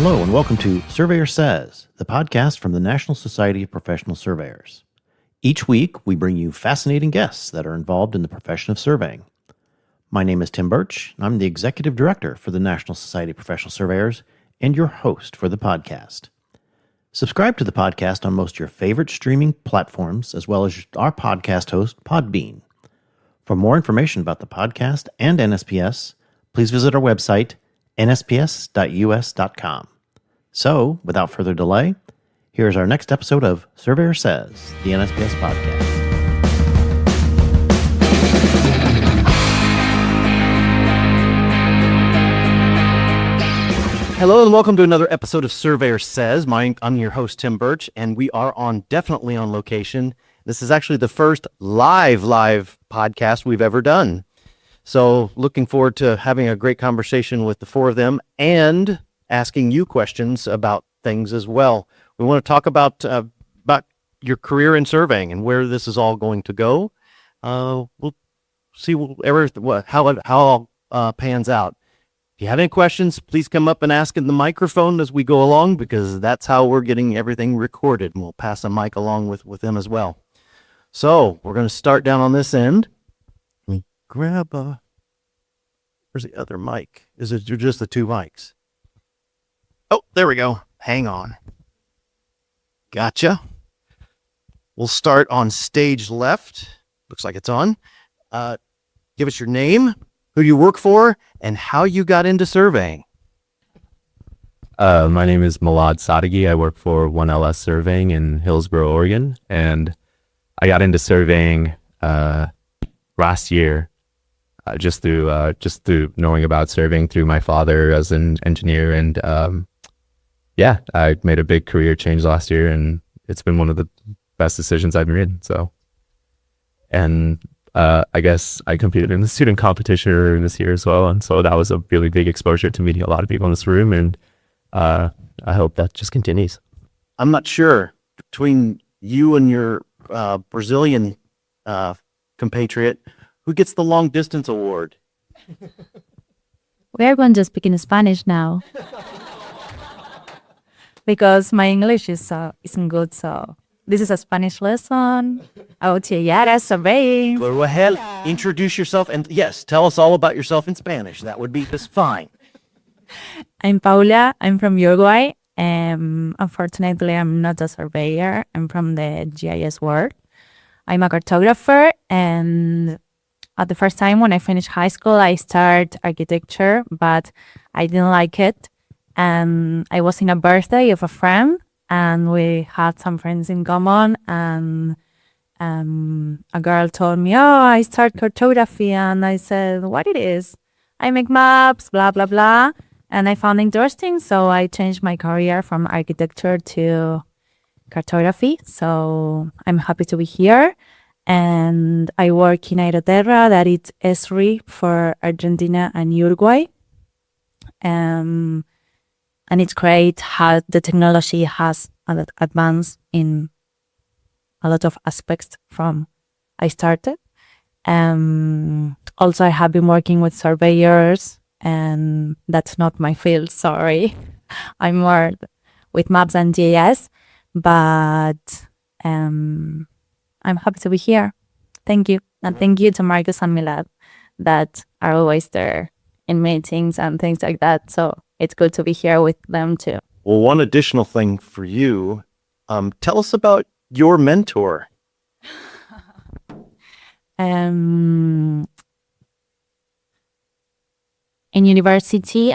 Hello and welcome to Surveyor Says, the podcast from the National Society of Professional Surveyors. Each week, we bring you fascinating guests that are involved in the profession of surveying. My name is Tim Birch, and I'm the Executive Director for the National Society of Professional Surveyors and your host for the podcast. Subscribe to the podcast on most of your favorite streaming platforms, as well as our podcast host, Podbean. For more information about the podcast and NSPS, please visit our website, nsps.us.com. So, without further delay, here's our next episode of Surveyor Says, the NSPS podcast. Hello and welcome to another episode of Surveyor Says. I'm your host, Tim Birch, and we are definitely on location. This is actually the first live podcast we've ever done. So looking forward to having a great conversation with the four of them and asking you questions about things as well. We want to talk about your career in surveying and where this is all going to go. We'll see how it all pans out. If you have any questions, please come up and ask in the microphone as we go along, because that's how we're getting everything recorded, and we'll pass the mic along with them as well. So we're going to start down on this end. Grab where's the other mic? Is it just the two mics? Oh, there we go. Hang on. Gotcha. We'll start on stage left. Looks like it's on. Give us your name, who you work for, and how you got into surveying. My name is Malad Sadeghi. I work for 1LS Surveying in Hillsboro, Oregon, and I got into surveying last year. Just through knowing about surveying through my father as an engineer, and I made a big career change last year, and it's been one of the best decisions I've made. So, and I guess I competed in the student competition this year as well, and so that was a really big exposure to meeting a lot of people in this room, and I hope that just continues. I'm not sure between you and your Brazilian compatriot, who gets the long distance award? We are going to speak in Spanish now. Because my English isn't good, so this is a Spanish lesson. Surveying. Go ahead, introduce yourself, and yes, tell us all about yourself in Spanish. That would be just fine. I'm Paula. I'm from Uruguay. Unfortunately, I'm not a surveyor. I'm from the GIS world. I'm a cartographer, and at the first time when I finished high school, I started architecture, but I didn't like it. And I was in a birthday of a friend, and we had some friends in common, and a girl told me, I start cartography, and I said, what it is? I make maps, blah, blah, blah. And I found it interesting, so I changed my career from architecture to cartography. So I'm happy to be here. And I work in Aeroterra, that is ESRI for Argentina and Uruguay. And it's great how the technology has advanced in a lot of aspects from I started. Also, I have been working with surveyors, and that's not my field, sorry. I'm more with maps and GIS, but I'm happy to be here. Thank you. And thank you to Marcus and Milad that are always there in meetings and things like that. So it's good to be here with them too. Well, one additional thing for you, tell us about your mentor. In university,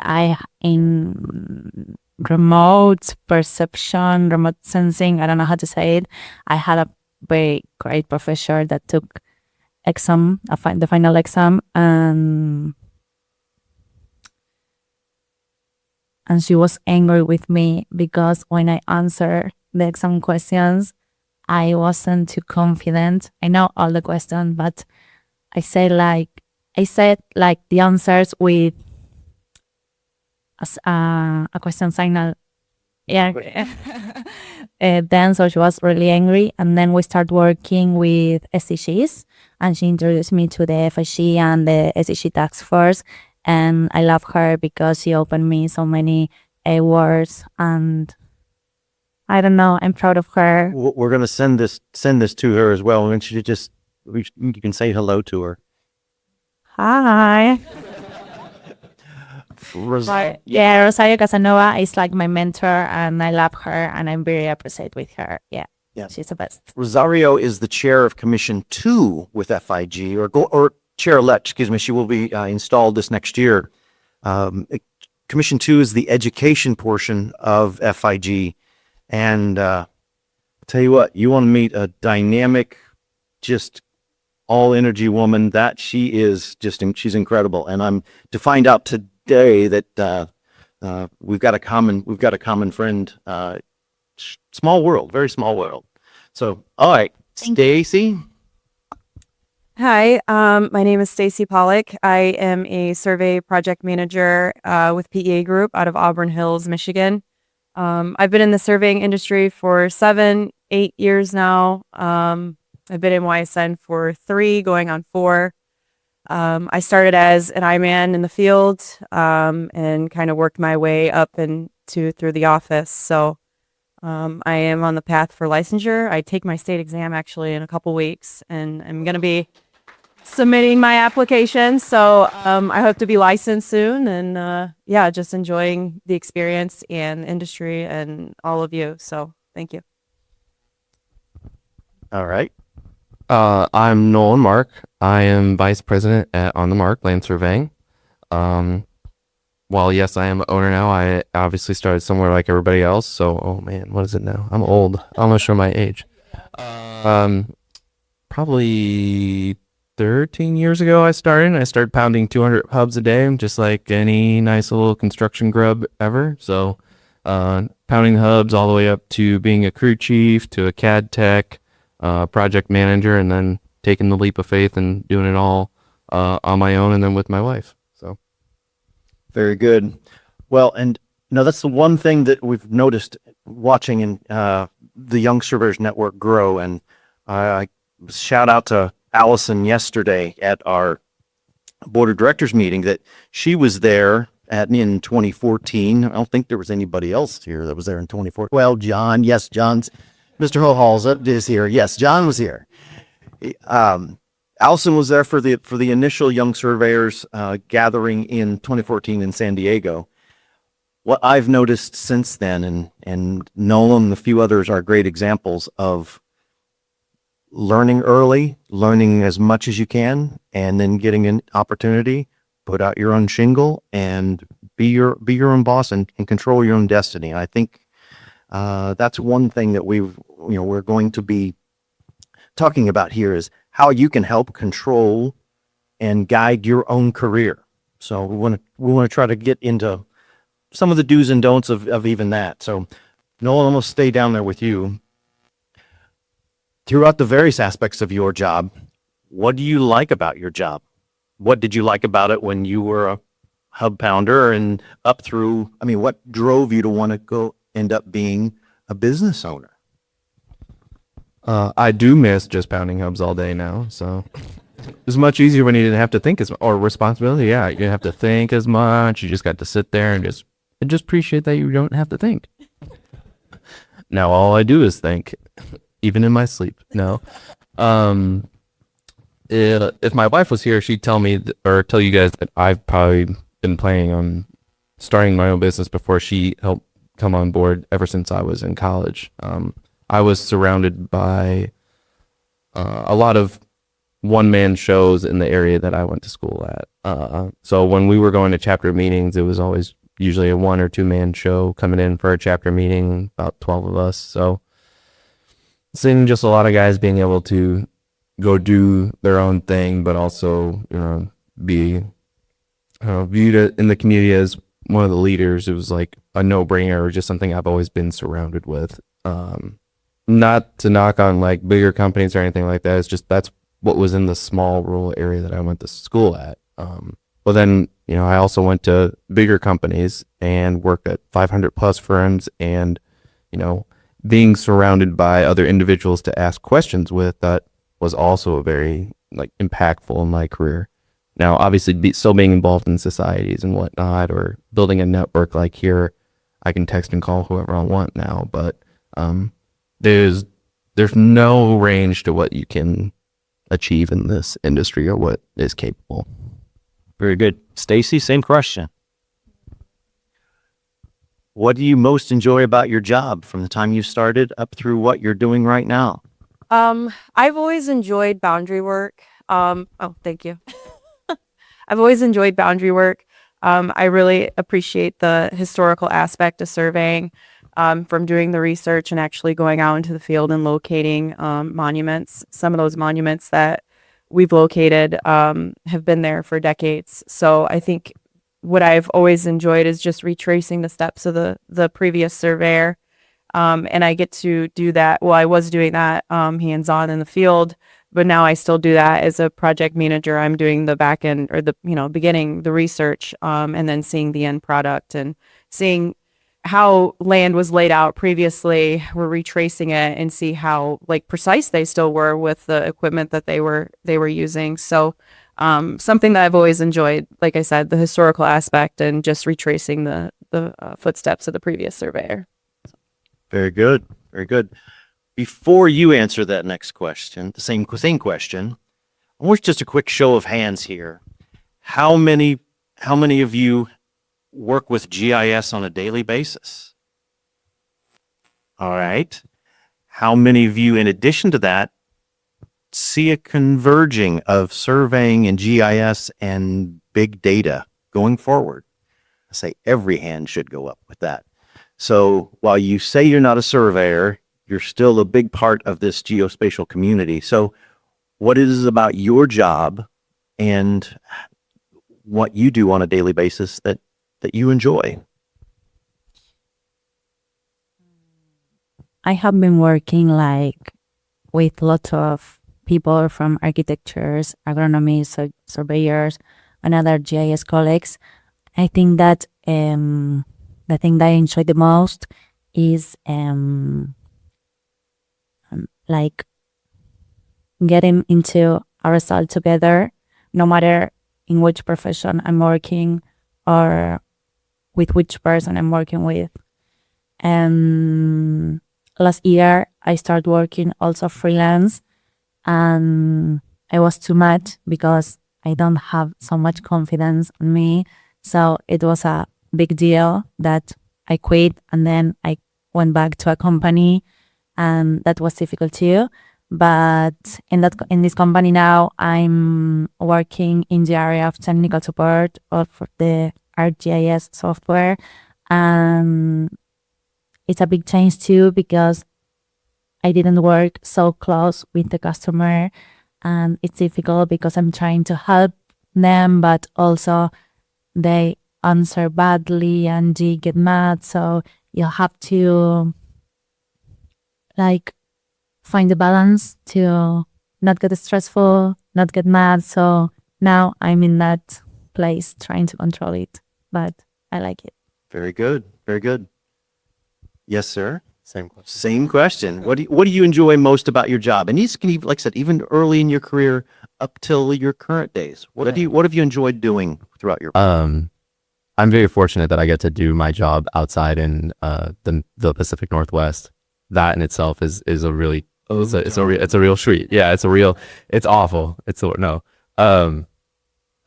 in remote perception, remote sensing, I don't know how to say it, I had a very great professor that took the final exam, and she was angry with me because when I answered the exam questions, I wasn't too confident. I know all the questions, but I said the answers with a question signal. Yeah. Then so she was really angry, and then we started working with SDGs, and she introduced me to the FSG and the SDG task force, and I love her because she opened me so many awards, and I don't know. I'm proud of her. We're gonna send this to her as well. And she just you can say hello to her. Hi. Ros- Yeah, Rosario Casanova is like my mentor, and I love her, and I'm very appreciative with her. Yeah, Yeah. she's the best. Rosario is the chair of Commission 2 with FIG, or chair-elect, excuse me. She will be installed this next year. Commission 2 is the education portion of FIG. And tell you what, you want to meet a dynamic, just all energy woman. That she is she's incredible. And I'm to find out today that we've got a common friend. Small world, very small world. So, all right, Stacy. Hi, my name is Stacy Pollock. I am a survey project manager with PEA Group out of Auburn Hills, Michigan. I've been in the surveying industry for 7, 8 years now. I've been in YSN for 3, going on 4. I started as an I-man in the field and kind of worked my way up through the office. So I am on the path for licensure. I take my state exam actually in a couple weeks, and I'm going to be submitting my application. So I hope to be licensed soon, and yeah, just enjoying the experience and industry and all of you. So thank you. All right. I'm Nolan Mark. I am vice president at On the Mark Land Surveying. While yes, I am an owner now, I obviously started somewhere like everybody else. So, oh man, what is it now? I'm old. I'm not sure my age. Probably 13 years ago I started pounding 200 hubs a day, just like any nice little construction grub ever. So pounding the hubs all the way up to being a crew chief, to a CAD tech, project manager, and then taking the leap of faith and doing it all on my own and then with my wife. So Very good. Well, and that's the one thing that we've noticed watching in the Young Surveyors Network grow. And shout out to Allison yesterday at our board of directors meeting that she was there in 2014. I don't think there was anybody else here that was there in 2014. Well, John, yes, Mr. Hohalza is here. Yes, John was here. Allison was there for the initial Young Surveyors gathering in 2014 in San Diego. What I've noticed since then, and Nolan and a few others are great examples of learning early, learning as much as you can, and then getting an opportunity, put out your own shingle, and be your own boss and control your own destiny. And I think that's one thing that we're going to be talking about here is how you can help control and guide your own career. So we want to try to get into some of the do's and don'ts of even that. So Nolan, I'm going to stay down there with you. Throughout the various aspects of your job, what do you like about your job? What did you like about it when you were a hub pounder and up through, what drove you to want to go end up being a business owner? I do miss just pounding hubs all day now. So it's much easier when you didn't have to think or responsibility. Yeah, you didn't have to think as much. You just got to sit there and just appreciate that you don't have to think. Now all I do is think, even in my sleep. No. If my wife was here, she'd tell me or tell you guys that I've probably been planning on starting my own business before she helped come on board ever since I was in college. I was surrounded by a lot of one-man shows in the area that I went to school at. So when we were going to chapter meetings, it was always usually a 1 or 2 man show coming in for a chapter meeting, about 12 of us. So seeing just a lot of guys being able to go do their own thing, but also, be viewed in the community as one of the leaders, it was like a no-brainer, or just something I've always been surrounded with. Not to knock on like bigger companies or anything like that. It's just that's what was in the small rural area that I went to school at. But then, I also went to bigger companies and worked at 500 plus firms, and, being surrounded by other individuals to ask questions with, that was also a very impactful in my career. Now, obviously, still being involved in societies and whatnot, or building a network like here, I can text and call whoever I want now, but there's no range to what you can achieve in this industry or what is capable. Very good. Stacy, same question. What do you most enjoy about your job from the time you started up through what you're doing right now? I've always enjoyed boundary work. Thank you. I've always enjoyed boundary work. I really appreciate the historical aspect of surveying, from doing the research and actually going out into the field and locating monuments. Some of those monuments that we've located have been there for decades. So I think what I've always enjoyed is just retracing the steps of the previous surveyor. And I get to do that. Well, I was doing that hands-on in the field, but now I still do that as a project manager. I'm doing the back end or the, beginning the research, and then seeing the end product and seeing how land was laid out previously. We're retracing it and see how precise they still were with the equipment that they were using. So something that I've always enjoyed, like I said, the historical aspect and just retracing the footsteps of the previous surveyor. Very good. Very good. Before you answer that next question, the same question, I want just a quick show of hands here. How many of you work with GIS on a daily basis? All right. How many of you, in addition to that, see a converging of surveying and GIS and big data going forward? I say every hand should go up with that. So while you say you're not a surveyor, you're still a big part of this geospatial community. So what is it about your job and what you do on a daily basis that you enjoy? I have been working with lots of people from architectures, agronomy, surveyors, and other GIS colleagues. I think that the thing that I enjoy the most is getting into a result together, no matter in which profession I'm working or with which person I'm working with. Last year, I started working also freelance, and I was too much because I don't have so much confidence in me. So it was a big deal that I quit, and then I went back to a company, and that was difficult too. But in this company now, I'm working in the area of technical support or for the ArcGIS software, and it's a big change too because I didn't work so close with the customer, and it's difficult because I'm trying to help them, but also they answer badly and they get mad. So you have to find the balance to not get stressful, not get mad. So now I'm in that place trying to control it, but I like it. Very good. Very good. Yes, sir. Same question. Same question. What do you enjoy most about your job? And these can even, like I said, even early in your career up till your current days. What have you enjoyed doing throughout your? I'm very fortunate that I get to do my job outside in the Pacific Northwest. That in itself is a really it's a real treat. Yeah, it's awful. I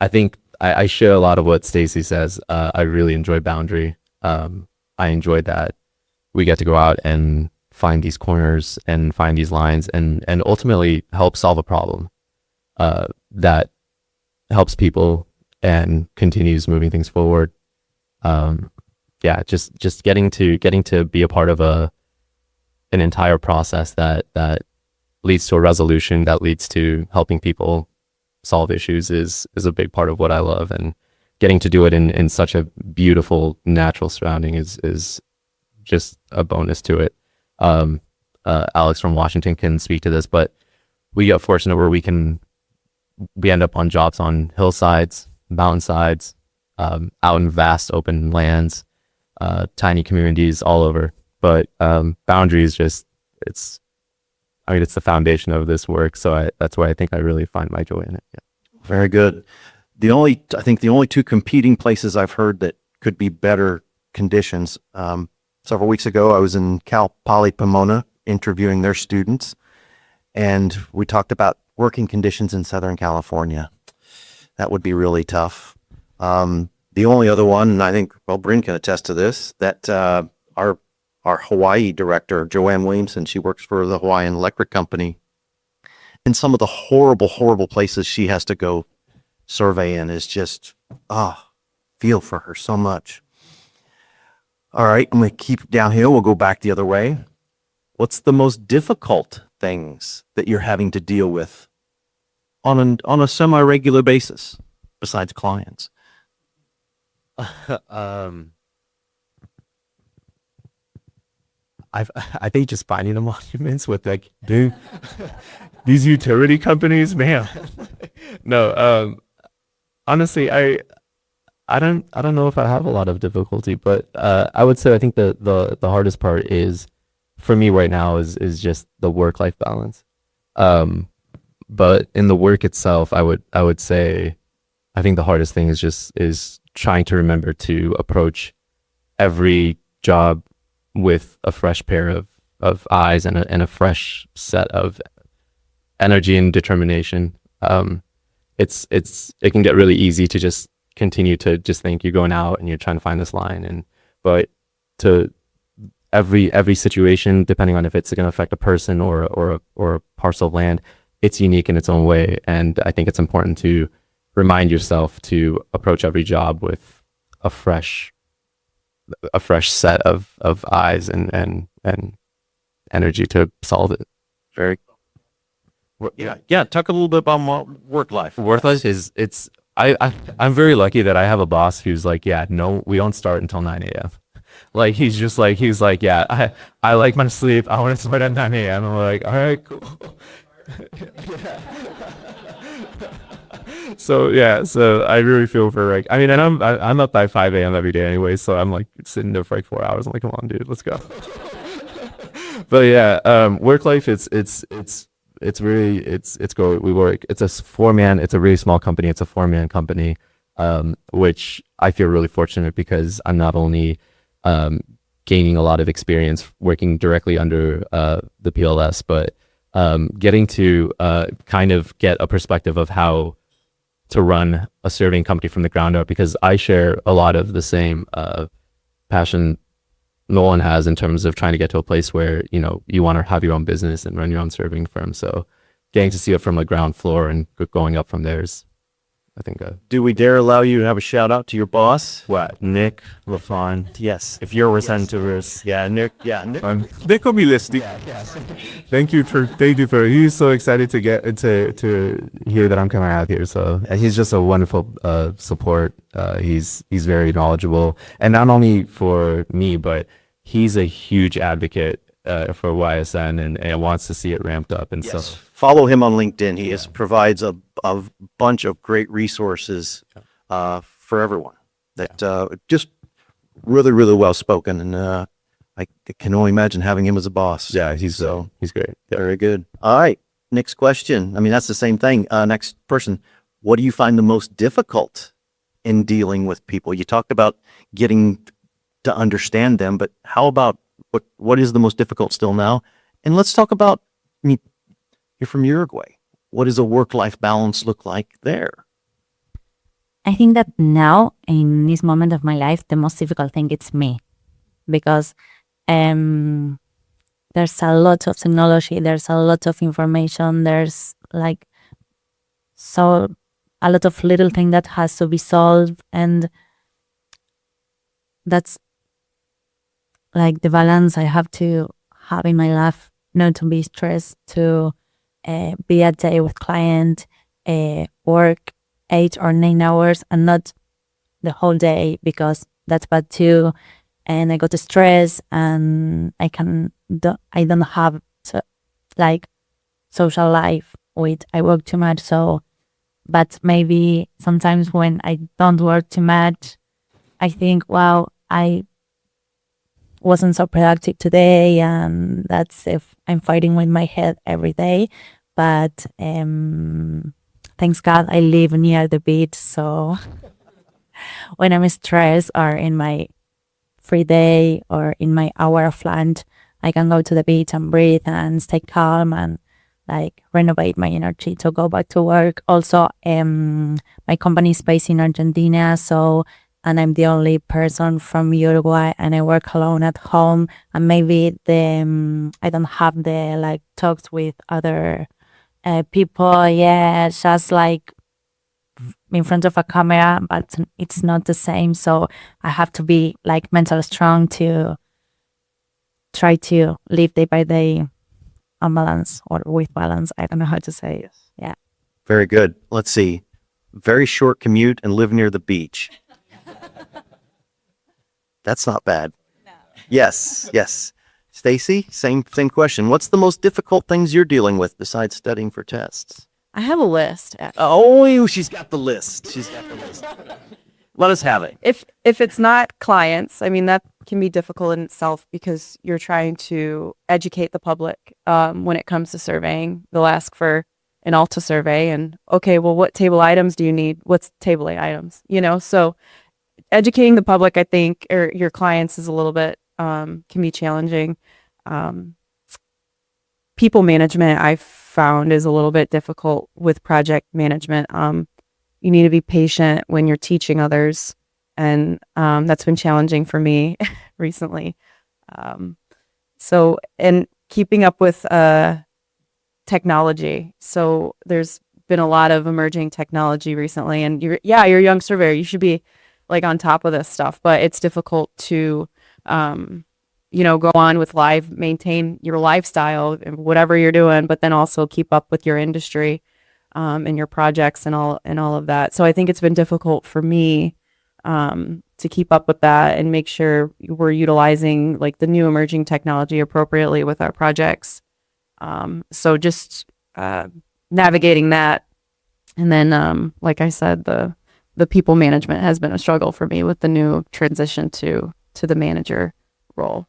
think I share a lot of what Stacy says. I really enjoy boundary. I enjoy that we get to go out and find these corners and find these lines and ultimately help solve a problem that helps people and continues moving things forward. Just getting to be a part of an entire process that leads to a resolution, that leads to helping people solve issues is a big part of what I love, and getting to do it in such a beautiful natural surrounding is just a bonus to it. Alex from Washington can speak to this, but we get fortunate where we end up on jobs on hillsides, mountainsides, out in vast open lands, tiny communities all over. But boundaries it's the foundation of this work. So that's why I think I really find my joy in it. Yeah. Very good. I think the only two competing places I've heard that could be better conditions. Several weeks ago, I was in Cal Poly Pomona interviewing their students, and we talked about working conditions in Southern California. That would be really tough. The only other one, and I think, well, Bryn can attest to this, that our Hawaii director, Joanne Williamson, she works for the Hawaiian Electric Company, and some of the horrible, horrible places she has to go survey in is just, feel for her so much. All right, I'm going to keep downhill. We'll go back the other way. What's the most difficult things that you're having to deal with on a semi-regular basis besides clients? I think just finding the monuments with like these utility companies, man. No, honestly, I don't know if I have a lot of difficulty, but I would say I think the hardest part is for me right now is just the work-life balance. But in the work itself, I would say I think the hardest thing is trying to remember to approach every job with a fresh pair of eyes and a fresh set of energy and determination. It can get really easy to just continue to just think you're going out and you're trying to find this line, but to every situation, depending on if it's going to affect a person or a parcel of land, it's unique in its own way. And I think it's important to remind yourself to approach every job with a fresh set of eyes and energy to solve it. Very. Yeah. Talk a little bit about work life. Work life is I'm very lucky that I have a boss who's like, yeah, no, we don't start until 9 a.m. Like he's like, yeah, I like my sleep. I want to start at 9 a.m. I'm like, all right, cool. So I really feel for like, I mean, and I'm up by 5 a.m. every day anyway, so I'm like sitting there for like 4 hours. I'm like, come on, dude, let's go. But yeah, work life, it's really, we work, it's a 4-man, it's a really small company. It's a 4-man company, which I feel really fortunate because I'm not only gaining a lot of experience working directly under the PLS, but getting to kind of get a perspective of how to run a surveying company from the ground up, because I share a lot of the same passion Nolan has in terms of trying to get to a place where, you know, you want to have your own business and run your own surveying firm. So getting to see it from the ground floor and going up from there is, I think. Do we dare allow you to have a shout out to your boss? What? Nick LaFawn. Yes. If you're listening to us. Yeah, Nick. Yeah, Nick. Nick will be listening. Thank you for. He's so excited to get to hear that I'm coming out here. So he's just a wonderful support. He's very knowledgeable, and not only for me, but he's a huge advocate for YSN and wants to see it ramped up. And Yes. so Follow him on LinkedIn. He provides a bunch of great resources for everyone. That just really, really well spoken, and I can only imagine having him as a boss. yeah, he's great. Yeah. Very good. All right. Next question. I mean, that's the same thing. Next person. What do you find the most difficult in dealing with people? You talked about getting to understand them, but how about what is the most difficult still now? And let's talk about, I mean, you're from Uruguay. What does a work-life balance look like there? I think that now, in this moment of my life, the most difficult thing is me, because there's a lot of technology, there's a lot of information, there's like a lot of little thing that has to be solved, and that's like the balance I have to have in my life, not to be stressed, to be a day with client, work 8 or 9 hours and not the whole day, because that's bad too. And I got stressed, and I don't have like social life with, I work too much. So, but maybe sometimes when I don't work too much, I think, wow, I wasn't so productive today, and that's if I'm fighting with my head every day. But thanks God I live near the beach, so when I'm stressed or in my free day or in my hour of lunch, I can go to the beach and breathe and stay calm and like renovate my energy to go back to work. Also, my company is based in Argentina, and I'm the only person from Uruguay, and I work alone at home. And maybe I don't have the like talks with other people. Yeah, just like in front of a camera, but it's not the same. So I have to be like mentally strong to try to live day by day on balance or with balance. I don't know how to say it. Yeah. Very good. Let's see. Very short commute and live near the beach. That's not bad. No. Yes. Stacy, same question. What's the most difficult things you're dealing with besides studying for tests? I have a list. Oh, she's got the list. Let us have it. If it's not clients, I mean, that can be difficult in itself because you're trying to educate the public when it comes to surveying. They'll ask for an ALTA survey and, okay, well, what table items do you need? What's table A items? So educating the public, I think, or your clients is a little bit, can be challenging. People management, I've found, is a little bit difficult with project management. You need to be patient when you're teaching others. And that's been challenging for me recently. And keeping up with technology. So there's been a lot of emerging technology recently. And you're a young surveyor. You should be like on top of this stuff. But it's difficult to, go on with maintain your lifestyle and whatever you're doing, but then also keep up with your industry and your projects and all of that. So I think it's been difficult for me to keep up with that and make sure we're utilizing like the new emerging technology appropriately with our projects. So just navigating that. And then, like I said, the people management has been a struggle for me with the new transition to the manager role.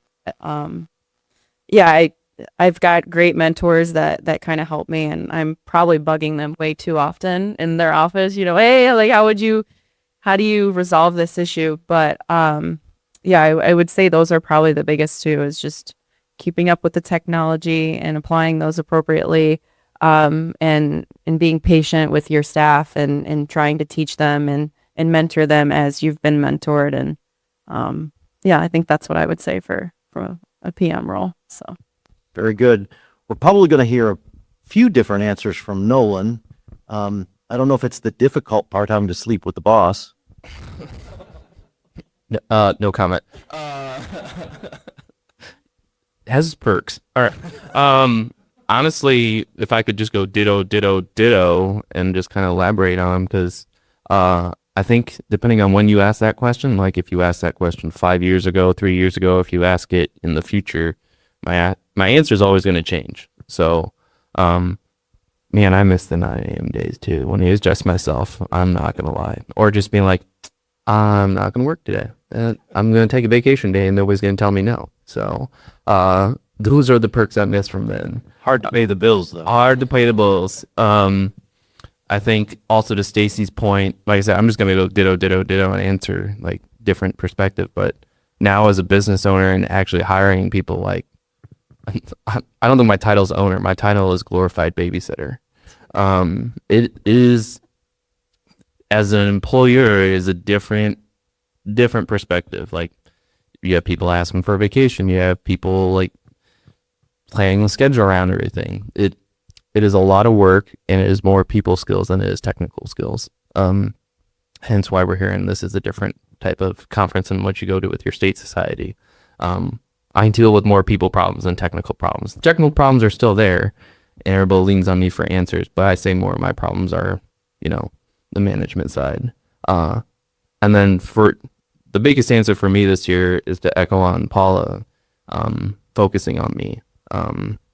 I've got great mentors that kind of help me, and I'm probably bugging them way too often in their office, hey, like, how do you resolve this issue? But, I would say those are probably the biggest two, is just keeping up with the technology and applying those appropriately, and being patient with your staff and trying to teach them and mentor them as you've been mentored. And, I think that's what I would say for a PM role. So. Very good. We're probably going to hear a few different answers from Nolan. I don't know if it's the difficult part, having to sleep with the boss. No comment. Has perks. All right. Honestly, if I could just go ditto, and just kind of elaborate on them, because I think depending on when you ask that question, like if you ask that question 5 years ago, 3 years ago, if you ask it in the future, my answer is always going to change. So, man, I miss the 9 a.m. days too, when it was just myself. I'm not going to lie. Or just being like, I'm not going to work today. I'm going to take a vacation day and nobody's going to tell me no. So, those are the perks I miss from then. Hard to pay the bills, though. Hard to pay the bills. I think also to Stacy's point, like I said, I'm just going to go ditto and answer like different perspective. But now as a business owner and actually hiring people, like, I don't think my title is owner. My title is glorified babysitter. It is, as an employer, it is a different perspective. Like, you have people asking for a vacation. You have people like planning the schedule around everything. It is a lot of work, and it is more people skills than it is technical skills. Hence why we're hearing this is a different type of conference than what you go to with your state society. I deal with more people problems than technical problems. Technical problems are still there, and everybody leans on me for answers, but I say more of my problems are, the management side. And then for the biggest answer for me this year is to echo on Paula, focusing on me.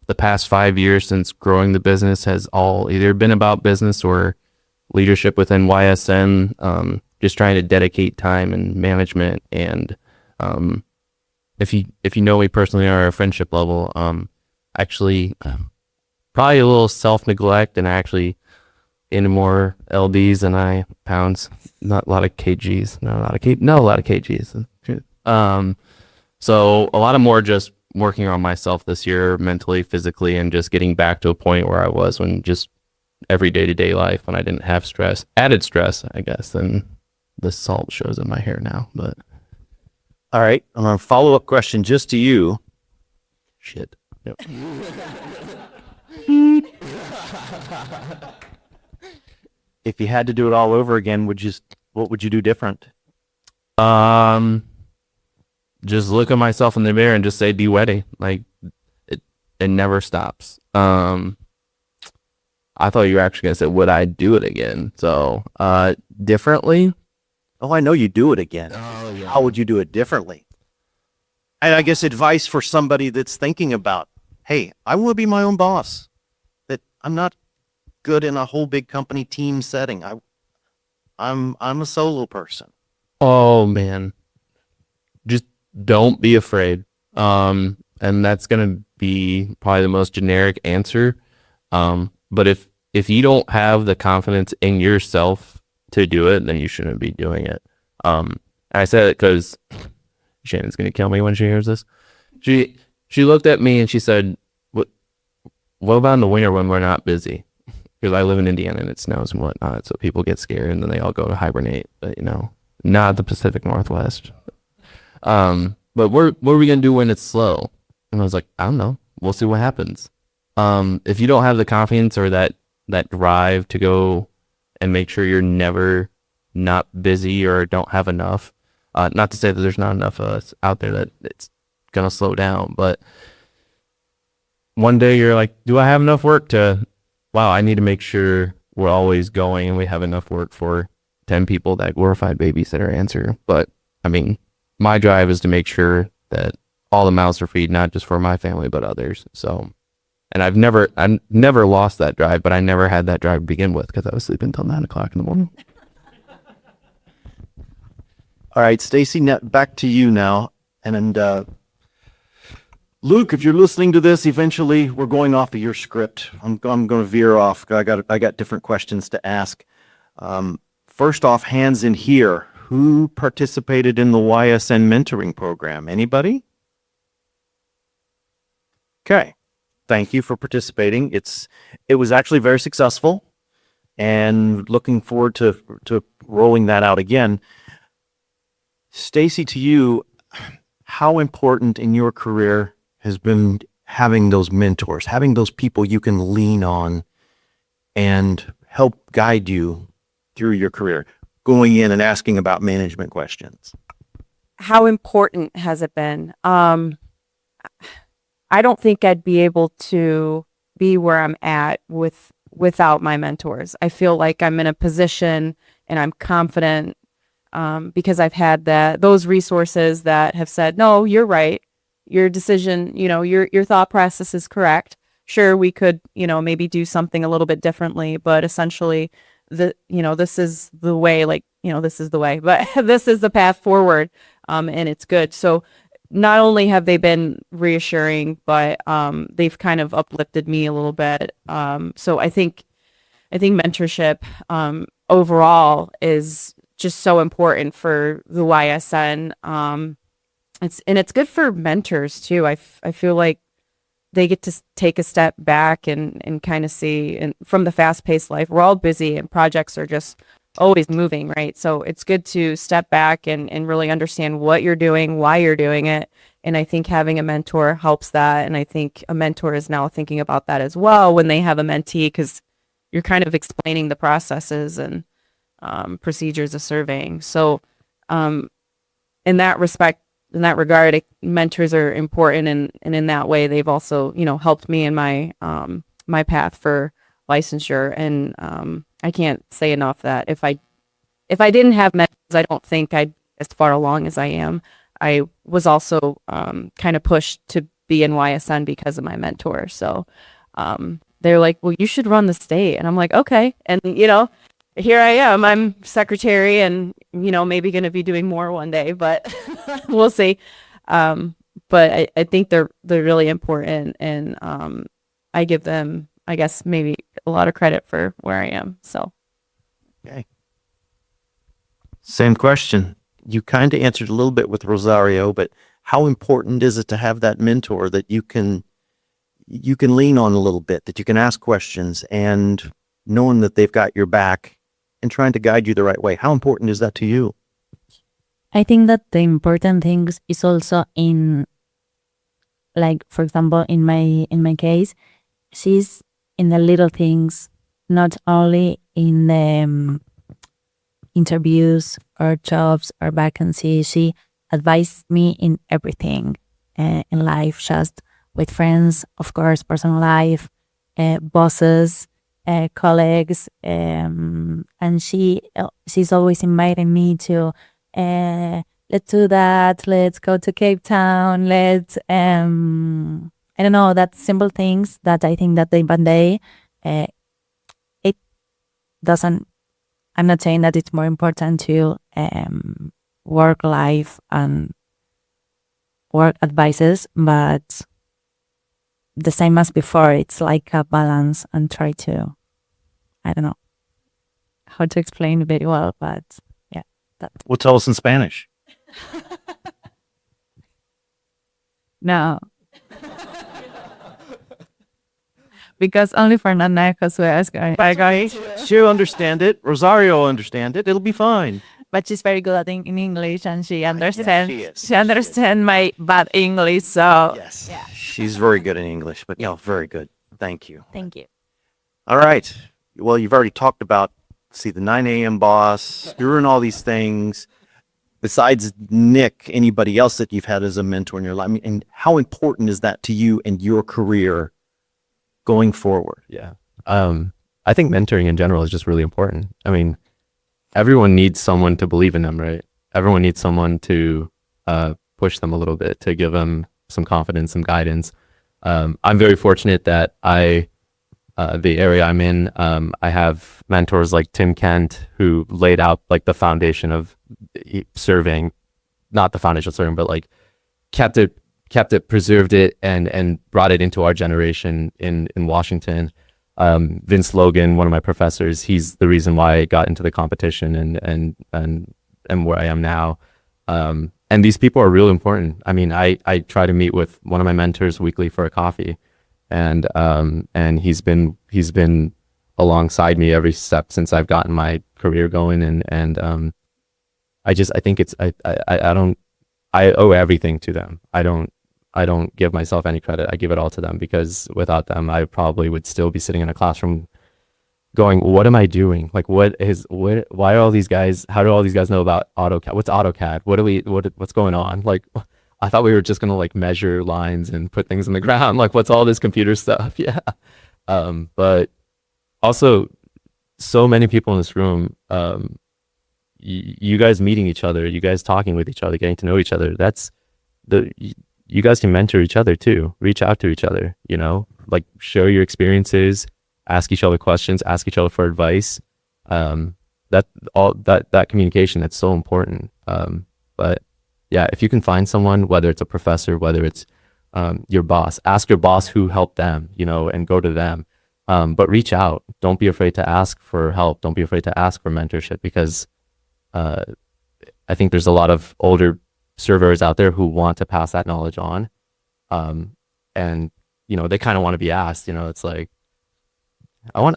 The past 5 years since growing the business has all either been about business or leadership within YSN, just trying to dedicate time and management. And if you know me personally or our friendship level, actually probably a little self-neglect, and I actually into more LBs than I pounds. Not a lot of kgs. A lot of kgs. So a lot of more just working on myself this year, mentally, physically, and just getting back to a point where I was when just every day-to-day life, when I didn't have stress, added stress, I guess, and the salt shows in my hair now. But All right. And a follow-up question just to you. Shit. Yep. If you had to do it all over again, what would you do different? just look at myself in the mirror and just say, be ready. Like it never stops. I thought you were actually gonna say, would I do it again? So, differently. Oh, I know you do it again. Oh, yeah. How would you do it differently? And I guess advice for somebody that's thinking about, hey, I want to be my own boss. That I'm not good in a whole big company team setting. I'm a solo person. Oh man, just don't be afraid. And that's gonna be probably the most generic answer. But if you don't have the confidence in yourself to do it, then you shouldn't be doing it. And I said it because Shannon's gonna kill me when she hears this. She looked at me and she said, "What about in the winter when we're not busy?" Because I live in Indiana and it snows and whatnot, so people get scared and then they all go to hibernate. But not the Pacific Northwest. But what are we gonna do when it's slow? And I was like, I don't know. We'll see what happens. If you don't have the confidence or that drive to go and make sure you're never not busy or don't have enough, not to say that there's not enough of us out there that it's gonna slow down, but one day you're like, do I have enough work wow, I need to make sure we're always going and we have enough work for 10 people, that glorified babysitter answer. But I mean, my drive is to make sure that all the mouths are feed, not just for my family, but others. So, and I never lost that drive, but I never had that drive to begin with because I was sleeping until 9 o'clock in the morning. All right, Stacy, back to you now. And Luke, if you're listening to this, eventually we're going off of your script. I'm going to veer off. I got different questions to ask. First off, hands in here. Who participated in the YSN mentoring program? Anybody? Okay. Thank you for participating. It was actually very successful, and looking forward to rolling that out again. Stacy, to you, how important in your career has been having those mentors, having those people you can lean on and help guide you through your career, going in and asking about management questions? How important has it been? I don't think I'd be able to be where I'm at without my mentors. I feel like I'm in a position and I'm confident because I've had those resources that have said, no, you're right. Your decision, your thought process is correct. Sure, we could, maybe do something a little bit differently, but essentially this is the way, this is the way, but this is the path forward. And it's good. So not only have they been reassuring, but they've kind of uplifted me a little bit. So I think mentorship overall is just so important for the YSN. It's good for mentors too. I feel like they get to take a step back and kind of see, and from the fast-paced life, we're all busy and projects are just always moving, right? So it's good to step back and really understand what you're doing, why you're doing it. And I think having a mentor helps that. And I think a mentor is now thinking about that as well when they have a mentee, because you're kind of explaining the processes and procedures of surveying. So in that regard, mentors are important, and in that way, they've also, helped me in my my path for licensure. And I can't say enough that if I didn't have mentors, I don't think I'd be as far along as I am. I was also kind of pushed to be in YSN because of my mentor. So they're like, well, you should run the state. And I'm like, okay. And, here I am. I'm secretary and, maybe going to be doing more one day, but we'll see. But I think they're really important, and I give them, I guess, maybe a lot of credit for where I am. So. Okay. Same question. you kind of answered a little bit with Rosario, but how important is it to have that mentor that you can lean on a little bit, that you can ask questions, and knowing that they've got your back and trying to guide you the right way? How important is that to you? I think that the important things is also in, like, for example, in my case, she's in the little things, not only in the interviews or jobs or vacancies. She advised me in everything in life, just with friends, of course, personal life, bosses, colleagues, and she's always inviting me to let's do that, let's go to Cape Town, let's I don't know, that simple things that I think that day by day it doesn't, I'm not saying that it's more important to work life and work advices, but the same as before, it's like a balance, and try to, I don't know how to explain very well, but yeah, that. Well, tell us in Spanish. No. Because only Fernanda and Josue is going. She'll understand it. Rosario will understand it. It'll be fine. But she's very good at in English, and she understands. she is. She understands my bad English. So Yes. Yeah. She's very good in English, but no, very good. Thank you. thank you. All right. Well, you've already talked about, the 9 a.m. boss, doing all these things. Besides Nick, anybody else that you've had as a mentor in your life? I mean, and how important is that to you and your career going forward? Yeah. I think mentoring in general is just really important. I mean, everyone needs someone to believe in them, right? Everyone needs someone to push them a little bit, to give them some confidence, some guidance. I'm very fortunate that the area I'm in, I have mentors like Tim Kent, who laid out like the foundation of surveying, not the foundation of surveying, but like kept it, preserved it, and brought it into our generation in Washington. Vince Logan, one of my professors, he's the reason why I got into the competition and where I am now. And these people are real important. I mean, I try to meet with one of my mentors weekly for a coffee, and he's been alongside me every step since I've gotten my career going, and I think it's I owe everything to them. I don't give myself any credit. I give it all to them, because without them, I probably would still be sitting in a classroom going, what am I doing? Like, why are all these guys, how do all these guys know about AutoCAD? What's AutoCAD? What's going on? Like, I thought we were just going to like measure lines and put things in the ground. Like, what's all this computer stuff? Yeah. But also so many people in this room, you guys meeting each other, you guys talking with each other, getting to know each other. You guys can mentor each other too. Reach out to each other, like share your experiences, ask each other questions, ask each other for advice. That communication, that's so important. But yeah, if you can find someone, whether it's a professor, whether it's your boss, ask your boss who helped them, and go to them. But reach out. Don't be afraid to ask for help. Don't be afraid to ask for mentorship, because I think there's a lot of older surveyors out there who want to pass that knowledge on. And they kind of want to be asked, it's like, I want,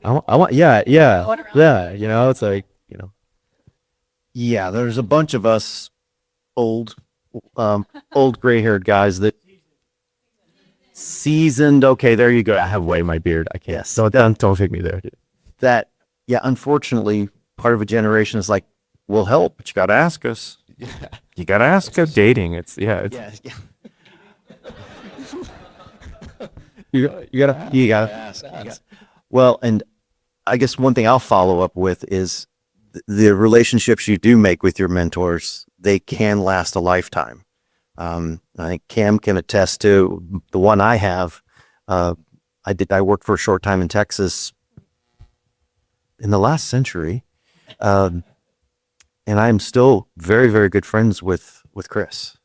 yeah. It's like, Yeah, there's a bunch of us old gray-haired guys that seasoned. Okay, there you go. I have way in my beard. I can't. Yes. Don't take me there, dude. That, yeah, unfortunately, part of a generation is like, we'll help, but you got to ask us. Yeah. You got to ask us. Dating. It's. Yeah. You gotta ask. Well, and I guess one thing I'll follow up with is the relationships you do make with your mentors. They can last a lifetime. I think Cam can attest to the one I have. I worked for a short time in Texas in the last century, and I'm still very, very good friends with Chris.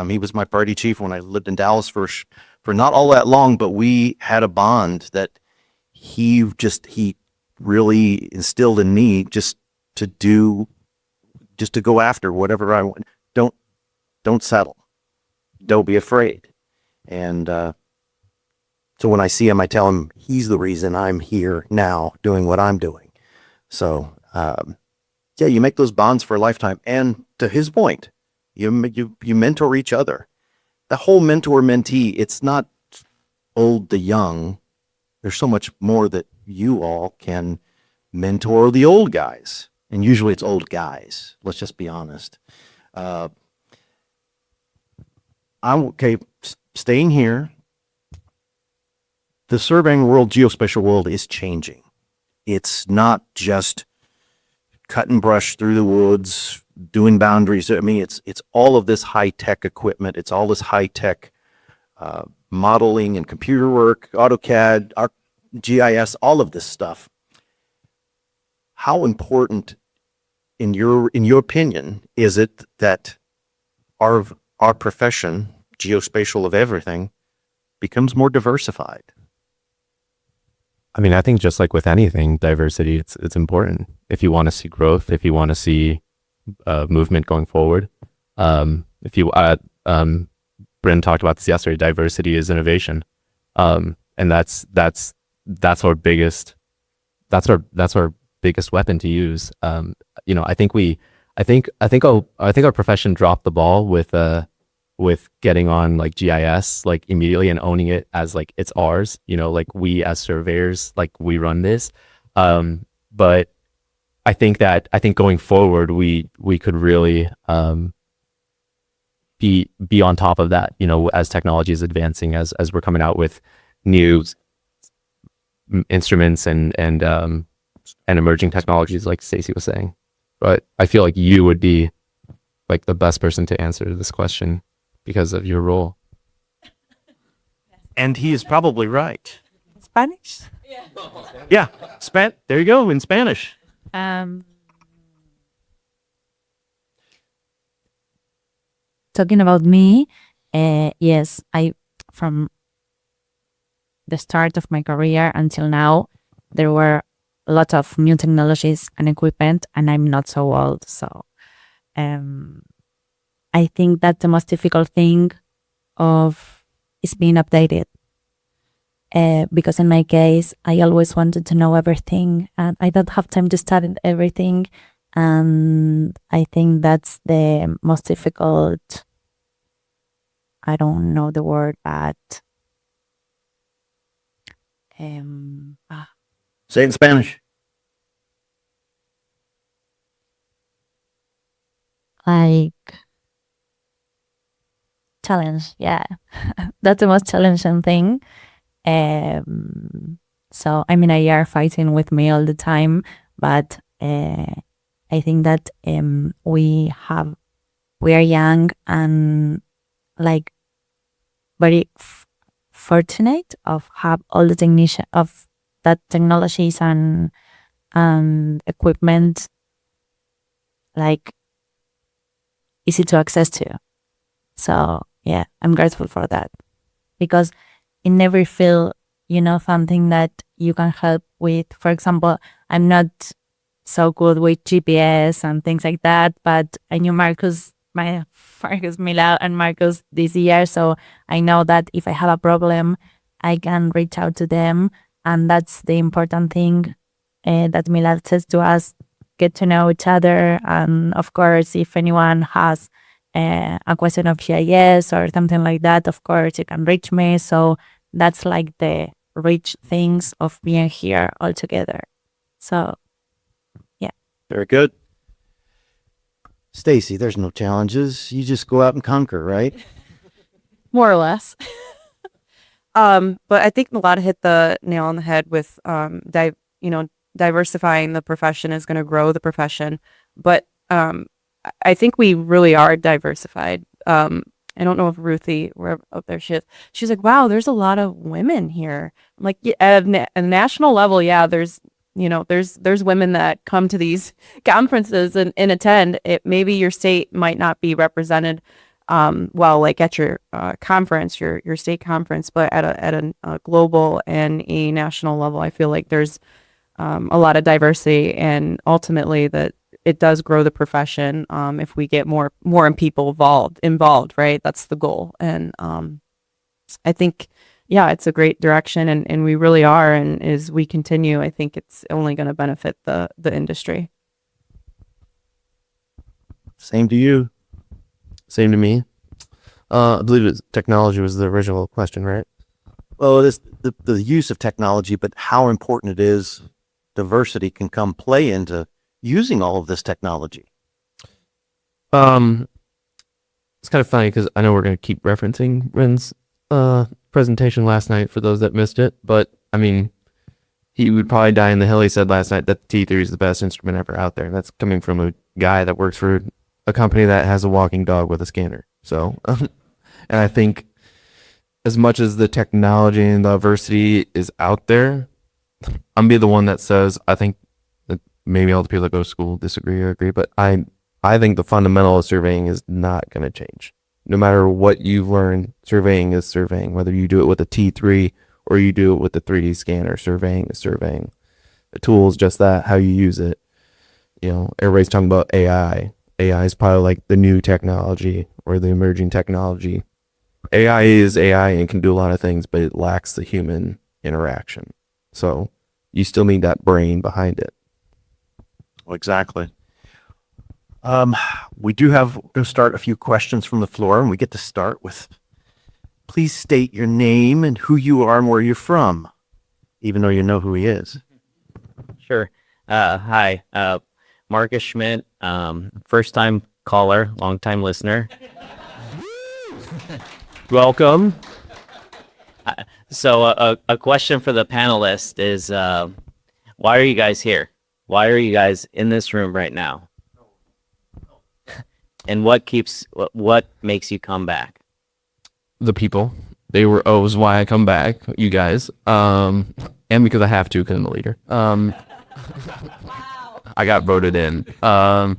He was my party chief when I lived in Dallas for not all that long, but we had a bond that he really instilled in me just to go after whatever I want. don't settle. Don't be afraid. And so when I see him, I tell him he's the reason I'm here now doing what I'm doing. So yeah, you make those bonds for a lifetime. And to his point, you mentor each other. The whole mentor-mentee, it's not old to young. There's so much more that you all can mentor the old guys. And usually it's old guys. Let's just be honest. I'm okay. Staying here, the surveying world, geospatial world is changing. It's not just cut and brush through the woods, doing boundaries. I mean, it's all of this high-tech equipment. It's all this high-tech modeling and computer work, AutoCAD, GIS, all of this stuff. How important, in your opinion, is it that our profession, geospatial of everything, becomes more diversified? I mean, I think just like with anything, diversity, it's important. If you want to see growth, if you want to see movement going forward, if you, Bryn talked about this yesterday, diversity is innovation. And that's our biggest weapon to use. You know, I think our profession dropped the ball with getting on like GIS like immediately and owning it as like it's ours, you know, like we as surveyors, like we run this. But I think going forward, we could really be on top of that, you know, as technology is advancing, as we're coming out with new instruments and emerging technologies, like Stacey was saying. But I feel like you would be like the best person to answer this question because of your role. And he is probably right. Spanish? Yeah, there you go, in Spanish. Talking about me, yes, from the start of my career until now, there were a lot of new technologies and equipment, and I'm not so old. So I think that the most difficult thing is being updated. Because in my case, I always wanted to know everything, and I don't have time to study everything. And I think that's the most difficult. I don't know the word, but Say it in Spanish. like challenge, yeah. That's the most challenging thing. So I'm in a year fighting with me all the time, but I think that we are young and like very fortunate of have all the technologies and equipment like easy to access to. So yeah, I'm grateful for that, because in every field, you know, something that you can help with. For example, I'm not so good with GPS and things like that, but I knew Marcus Milao and Marcus this year, so I know that if I have a problem, I can reach out to them, and that's the important thing that Milao says to us: get to know each other. And of course, if anyone has a question of GIS or something like that, of course you can reach me. So that's like the rich things of being here all together. So yeah. Very good. Stacey, there's no challenges. You just go out and conquer, right? More or less. But I think Milada hit the nail on the head with diversifying the profession is going to grow the profession. But I think we really are diversified. I don't know if Ruthie, where up there she is. She's like, wow, there's a lot of women here. I'm like, yeah, at a national level, yeah, there's women that come to these conferences and attend. Maybe your state might not be represented like at your conference, your state conference, but at a global and a national level, I feel like there's a lot of diversity, and ultimately that it does grow the profession if we get more people involved, right? That's the goal. And I think, yeah, it's a great direction, and we really are. And as we continue, I think it's only going to benefit the industry. Same to you. Same to me. I believe technology was the original question, right? Well, it is the use of technology, but how important it is, diversity can come play into using all of this technology. It's kind of funny because I know we're going to keep referencing Ren's presentation last night for those that missed it, but I mean, he would probably die in the hill. He said last night that the T3 is the best instrument ever out there. And that's coming from a guy that works for a company that has a walking dog with a scanner. So, and I think as much as the technology and the diversity is out there, I'm be the one that says, I think that maybe all the people that go to school disagree or agree, but I think the fundamental of surveying is not going to change. No matter what you've learned, surveying is surveying. Whether you do it with a T3 or you do it with the 3D scanner, surveying is surveying. The tool is just that, how you use it. You know, everybody's talking about AI. AI is probably like the new technology or the emerging technology. AI is AI and can do a lot of things, but it lacks the human interaction. So you still need that brain behind it. Well, exactly. We do have to start a few questions from the floor, and we get to start with, please state your name and who you are and where you're from, even though you know who he is. Sure. Hi, Marcus Schmidt, first time caller, long time listener. Welcome. So a question for the panelist is, why are you guys here? Why are you guys in this room right now? And what makes you come back? The people. They were always why I come back, you guys. And because I have to, because I'm the leader. I got voted in. I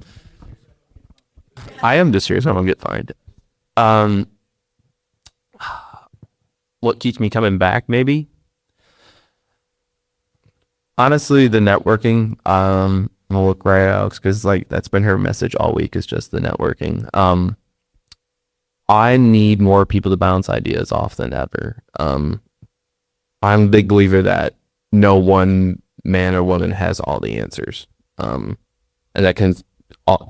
am this serious. I'm gonna get fined. What keeps me coming back? Maybe. Honestly, the networking. I'm gonna look right at Alex because like that's been her message all week is just the networking. I need more people to bounce ideas off than ever. I'm a big believer that no one man or woman has all the answers. And that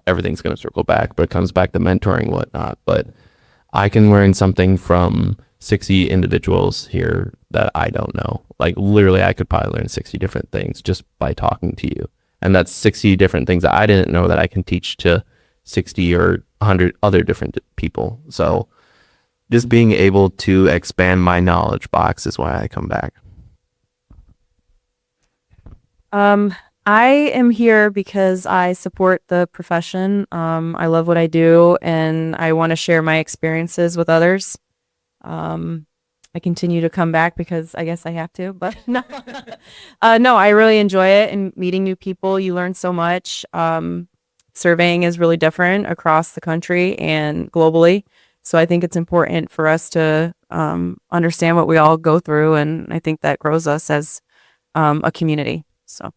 everything's going to circle back, but it comes back to mentoring and whatnot. But I can learn something from 60 individuals here that I don't know. Like literally, I could probably learn 60 different things just by talking to you. And that's 60 different things that I didn't know that I can teach to 60 or 100 other different people. So just being able to expand my knowledge box is why I come back. I am here because I support the profession. I love what I do, and I want to share my experiences with others. I continue to come back because I guess I have to, but no, no, I really enjoy it and meeting new people. You learn so much. Surveying is really different across the country and globally. So I think it's important for us to understand what we all go through. And I think that grows us as a community. So.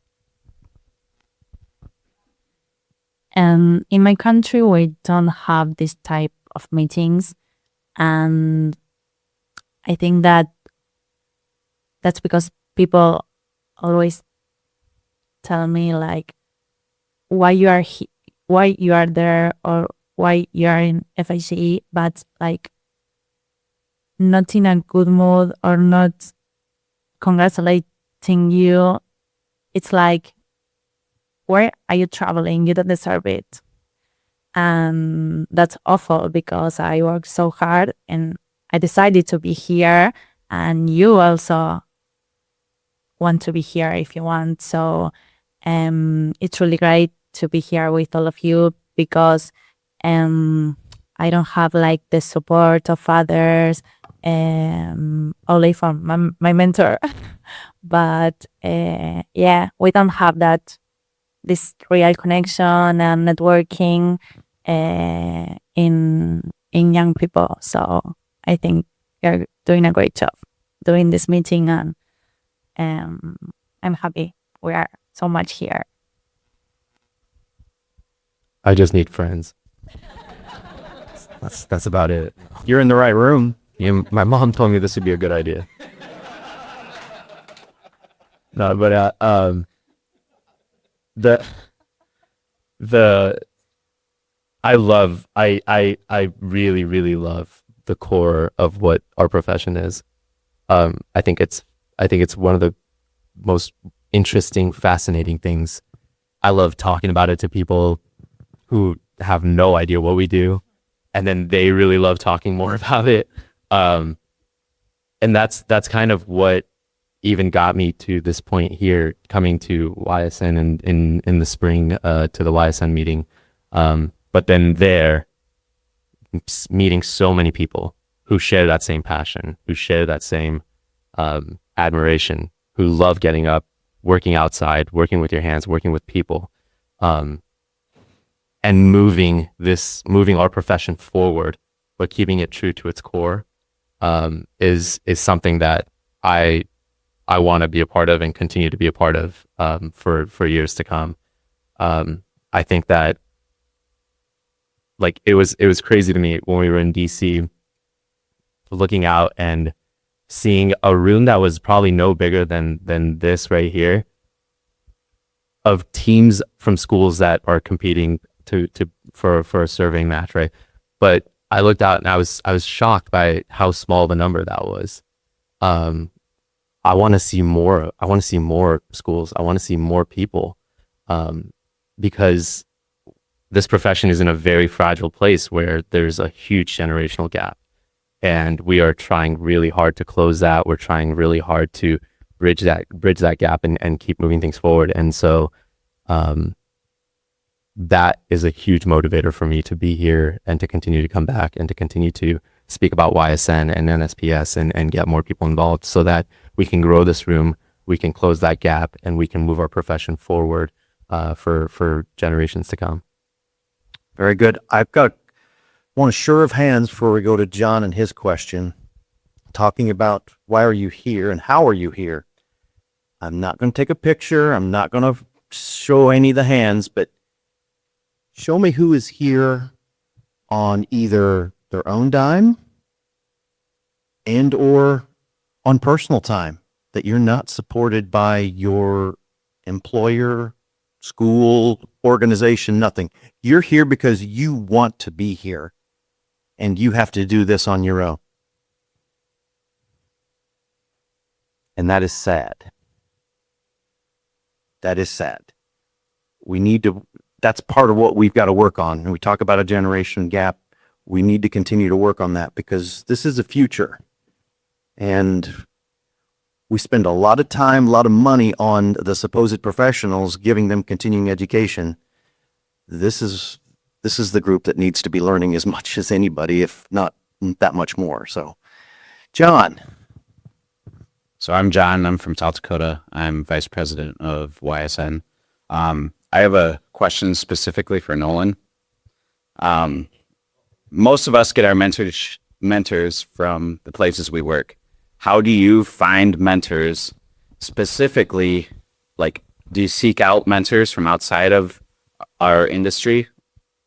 In my country, we don't have this type of meetings. And I think that that's because people always tell me like why you are there or why you are in FICE, but like not in a good mood or not congratulating you. It's like, where are you traveling? You don't deserve it. And that's awful because I worked so hard and I decided to be here, and you also want to be here if you want. So it's really great to be here with all of you because I don't have like the support of others, only from my mentor. But yeah, we don't have this real connection and networking in young people. So I think you're doing a great job doing this meeting, and I'm happy we are so much here. I just need friends. That's about it. You're in the right room. My mom told me this would be a good idea. No, but the I really, really love the core of what our profession is. I think it's one of the most interesting, fascinating things. I love talking about it to people who have no idea what we do, and then they really love talking more about it. And that's kind of what even got me to this point here, coming to YSN and in the spring to the YSN meeting. But then there, meeting so many people who share that same passion, who share that same admiration, who love getting up, working outside, working with your hands, working with people, and moving our profession forward, but keeping it true to its core, is something that I want to be a part of and continue to be a part of for years to come. I think that, like, it was crazy to me when we were in DC, looking out and seeing a room that was probably no bigger than this right here, of teams from schools that are competing for a surveying match, right? But I looked out and I was shocked by how small the number that was. I want to see more. I want to see more schools. I want to see more people, because this profession is in a very fragile place where there's a huge generational gap, and we are trying really hard to close that. We're trying really hard to bridge that gap and keep moving things forward. And so, that is a huge motivator for me to be here and to continue to come back and to continue to speak about YSN and NSPS and get more people involved, so that we can grow this room, we can close that gap, and we can move our profession forward for generations to come. Very good. I've got one show of hands before we go to John and his question, talking about why are you here and how are you here. I'm not going to take a picture. I'm not going to show any of the hands, but show me who is here on either their own dime and or on personal time, that you're not supported by your employer, school, organization, nothing. You're here because you want to be here, and you have to do this on your own. And that is sad. That is sad. We need to, that's part of what we've got to work on. And we talk about a generation gap. We need to continue to work on that, because this is a future. And we spend a lot of time, a lot of money on the supposed professionals, giving them continuing education. This is the group that needs to be learning as much as anybody, if not that much more. So, John. So I'm John. I'm from South Dakota. I'm vice president of YSN. I have a question specifically for Nolan. Most of us get our mentors from the places we work. How do you find mentors specifically? Like, do you seek out mentors from outside of our industry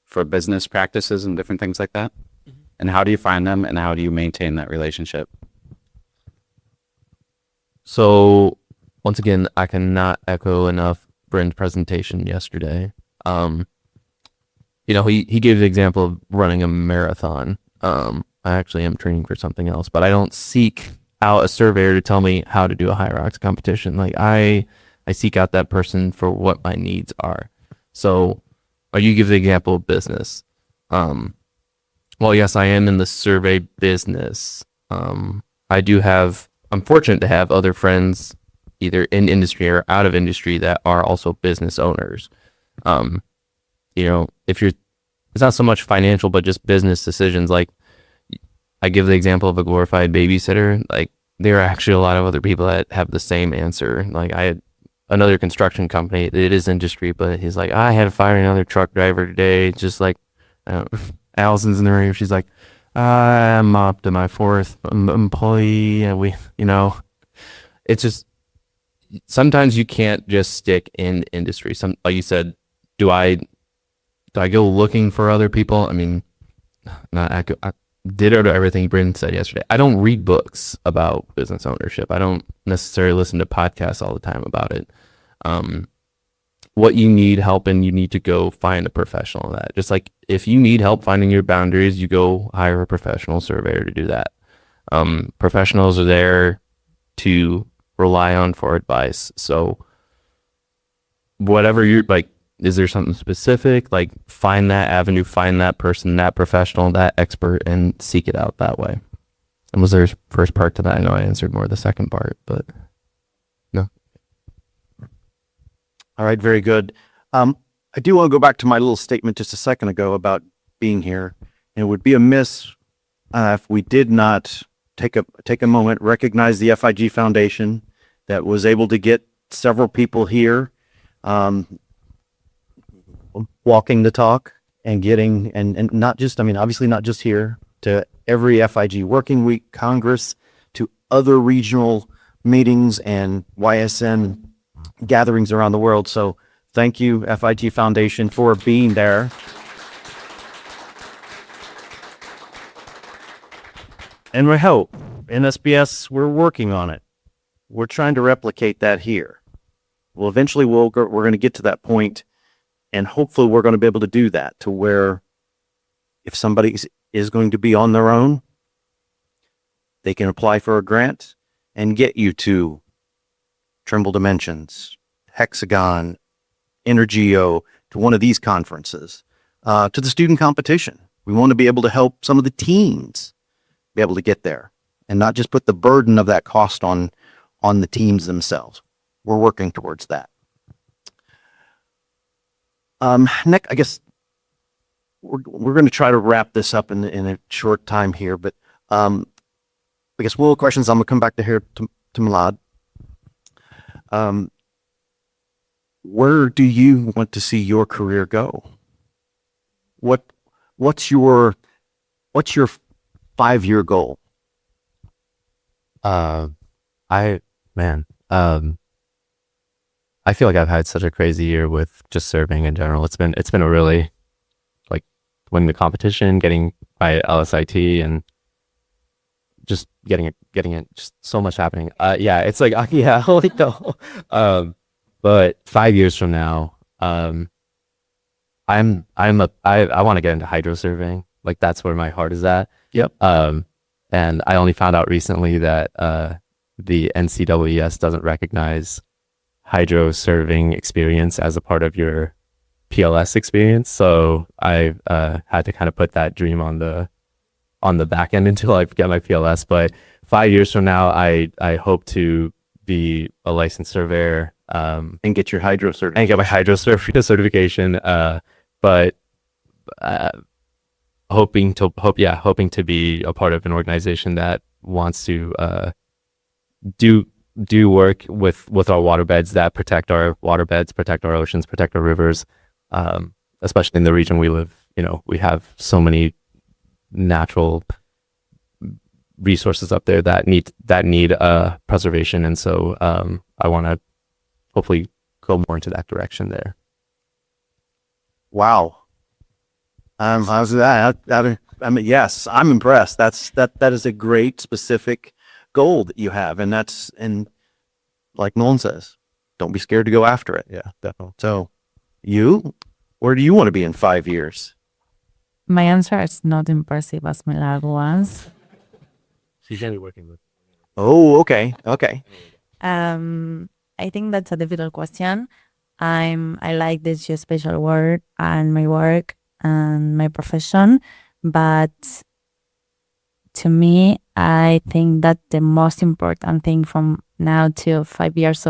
for business practices and different things like that? Mm-hmm. And how do you find them, and how do you maintain that relationship? So once again, I cannot echo enough Bryn's presentation yesterday. He gave the example of running a marathon. I actually am training for something else, but I don't seek out a surveyor to tell me how to do a high rocks competition. Like, I seek out that person for what my needs are. So, you give the example of business. Well, yes, I am in the survey business. I'm fortunate to have other friends either in industry or out of industry that are also business owners. It's not so much financial, but just business decisions. Like, I give the example of a glorified babysitter. Like, there are actually a lot of other people that have the same answer. Like, I had another construction company. It is industry, but he's like, I had to fire another truck driver today. Just like, Allison's in the room. She's like, I'm up to my fourth employee, and it's just, sometimes you can't just stick in industry. Like you said, don't Do I go looking for other people? I mean, I ditto to everything Bryn said yesterday. I don't read books about business ownership. I don't necessarily listen to podcasts all the time about it. What you need help in, you need to go find a professional in that. Just like if you need help finding your boundaries, you go hire a professional surveyor to do that. Professionals are there to rely on for advice. So whatever you're like, is there something specific? Like find that avenue, find that person, that professional, that expert, and seek it out that way. And was there a first part to that? I know I answered more of the second part, but no. All right, very good. I do want to go back to my little statement just a second ago about being here. And it would be amiss if we did not take a moment, recognize the FIG Foundation that was able to get several people here, walking the talk and getting, and not just, I mean, obviously not just here, to every FIG Working Week, Congress, to other regional meetings and YSN gatherings around the world. So thank you, FIG Foundation, for being there. And we hope, NSPS, we're working on it. We're trying to replicate that here. Well, eventually we're going to get to that point, and hopefully we're going to be able to do that to where if somebody is going to be on their own, they can apply for a grant and get you to Trimble Dimensions, Hexagon, Energeo, to one of these conferences, to the student competition. We want to be able to help some of the teams be able to get there and not just put the burden of that cost on the teams themselves. We're working towards that. Nick, I guess we're going to try to wrap this up in a short time here, but I guess one of the questions I'm going to come back to here to Milad. Where do you want to see your career go? What's your 5-year goal? I feel like I've had such a crazy year with just serving in general. It's been a really, like, winning the competition, getting my LSIT, and just getting it, just so much happening. Yeah, it's like, yeah, holy no. But 5 years from now, I want to get into hydro surveying. Like, that's where my heart is at. Yep. And I only found out recently that the NCWES doesn't recognize hydro surveying experience as a part of your PLS experience. So I had to kind of put that dream on the back end until I get my PLS. But 5 years from now, I hope to be a licensed surveyor And get your hydro certificate. and get my hydro certification. But hoping to be a part of an organization that wants to do work with our waterbeds, that protect our waterbeds, protect our oceans, protect our rivers, especially in the region we live. You know, we have so many natural resources up there that need preservation, and so I want to hopefully go more into that direction there. Wow. How's that? I mean, yes, I'm impressed. That is a great specific goal that you have, and like Nolan says, don't be scared to go after it. Yeah, definitely. So, where do you want to be in 5 years? My answer is not impressive as Milad was. She's going to be working with. Oh, okay. I think that's a difficult question. I like this geospatial work and my work and my profession, but to me, I think that the most important thing from now to 5 years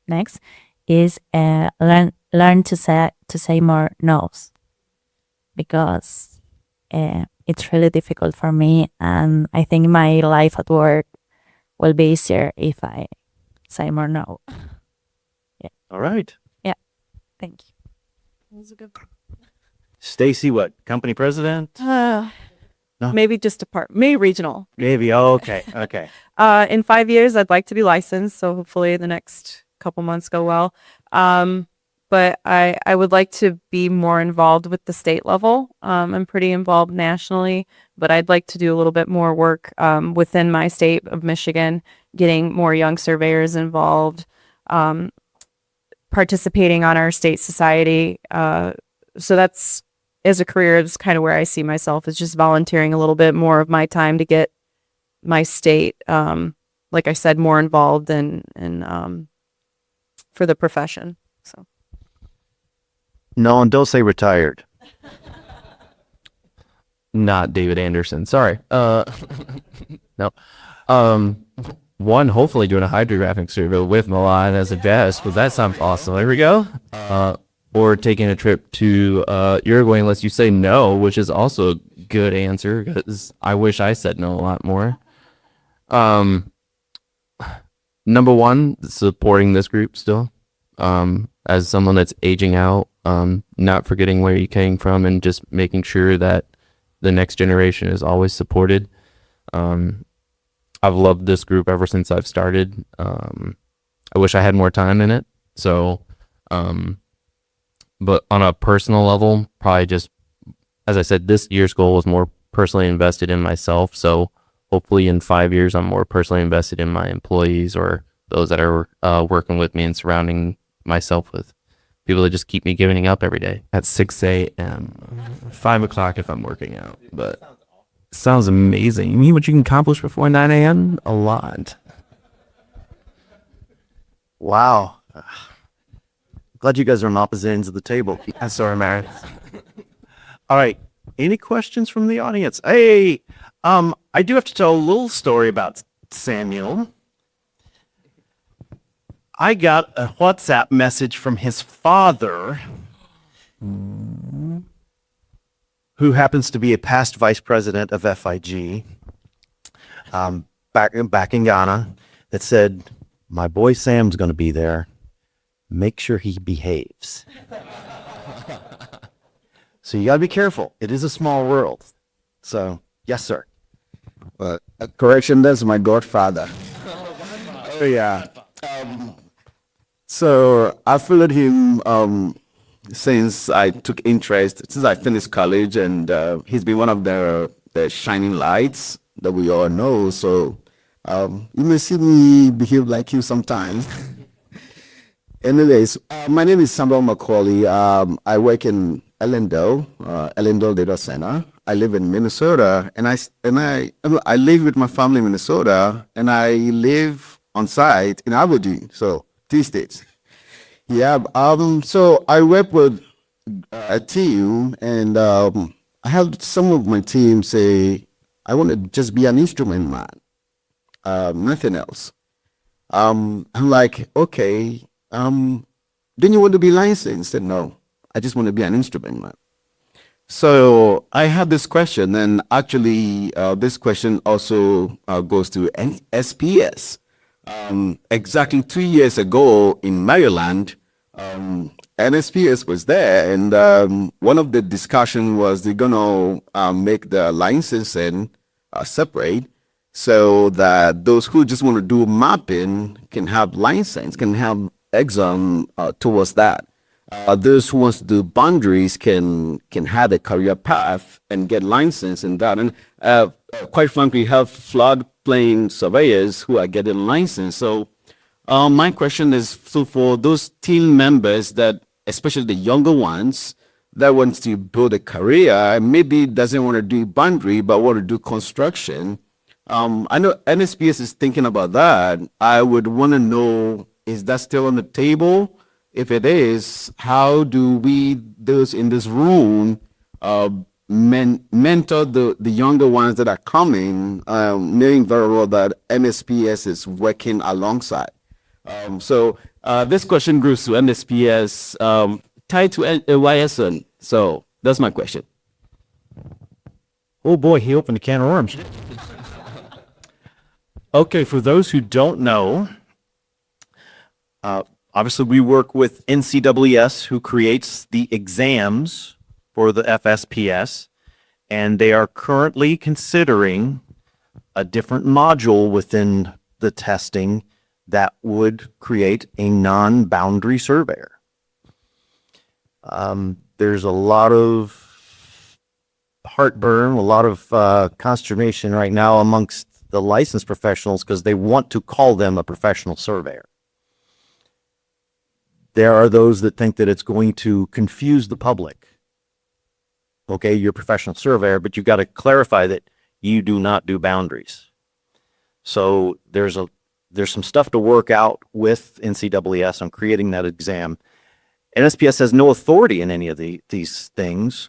next is learn to say more no's, because it's really difficult for me, and I think my life at work will be easier if I say more no. All right. Thank you. That was a good. Stacy, what? Company president? No? Maybe just maybe regional. Maybe. Oh, okay. In 5 years, I'd like to be licensed. So hopefully the next couple months go well. but I would like to be more involved with the state level. I'm pretty involved nationally, but I'd like to do a little bit more work within my state of Michigan, getting more young surveyors involved, participating on our state society. So that's, as a career, it's kind of where I see myself, is just volunteering a little bit more of my time to get my state, like I said, more involved and for the profession. So. No, and don't say retired. Not David Anderson. Sorry. No. One, hopefully doing a hydrographic survey with Milan as a guest. Well, that sounds awesome. There we go. Or taking a trip to Uruguay unless you say no, which is also a good answer because I wish I said no a lot more. Number one, supporting this group still. As someone that's aging out, not forgetting where you came from and just making sure that the next generation is always supported. I've loved this group ever since I've started. I wish I had more time in it. So, but on a personal level, probably just, as I said, this year's goal was more personally invested in myself. So hopefully in 5 years, I'm more personally invested in my employees or those that are working with me and surrounding myself with people that just keep me getting up every day at 6 a.m., 5 o'clock if I'm working out. But sounds amazing. You mean what you can accomplish before 9 a.m.? A lot. Wow. Glad you guys are on opposite ends of the table. I'm sorry, Mary. All right. Any questions from the audience? Hey, I do have to tell a little story about Samuel. I got a WhatsApp message from his father, who happens to be a past vice president of FIG, back in Ghana, that said, "My boy Sam's going to be there. Make sure he behaves." So you got to be careful. It is a small world. So, yes, sir. Correction, that's my godfather. Oh, yeah. So I followed him since I took interest, since I finished college, and he's been one of the shining lights that we all know. So you may see me behave like you sometimes. Anyways, my name is Samuel Macaulay. I work in Ellendale Data Center. I live in Minnesota, and I live with my family in Minnesota, and I live on site in Aberdeen. So 3 states. Yeah. So I work with a team, and I have some of my team say, "I want to just be an instrument man, nothing else." I'm like, "Okay. Then you want to be licensed?" I said, "No, I just want to be an instrument man." So I had this question, and actually, this question also goes to NSPS. Exactly 2 years ago in Maryland, NSPS was there, and one of the discussion was they're gonna make the licensing separate, so that those who just want to do mapping can have license, can have exam towards that. Those who wants to do boundaries can have a career path and get license in that. And quite frankly, have floodplain surveyors who are getting license. So my question is, so for those team members that, especially the younger ones, that wants to build a career, maybe doesn't want to do boundary, but want to do construction. I know NSPS is thinking about that. I would want to know, is that still on the table? If it is, how do we, those in this room, mentor the younger ones that are coming, knowing very well that NSPS is working alongside? So this question goes to NSPS, tied to YSN. So that's my question. Oh boy, he opened a can of worms. Okay, for those who don't know, obviously we work with NCSS, who creates the exams for the FSPS, and they are currently considering a different module within the testing that would create a non-boundary surveyor. There's a lot of heartburn, a lot of consternation right now amongst the licensed professionals because they want to call them a professional surveyor. There are those that think that it's going to confuse the public. Okay, you're a professional surveyor, but you've got to clarify that you do not do boundaries. So there's some stuff to work out with NCSS on creating that exam. NSPS has no authority in any of these things,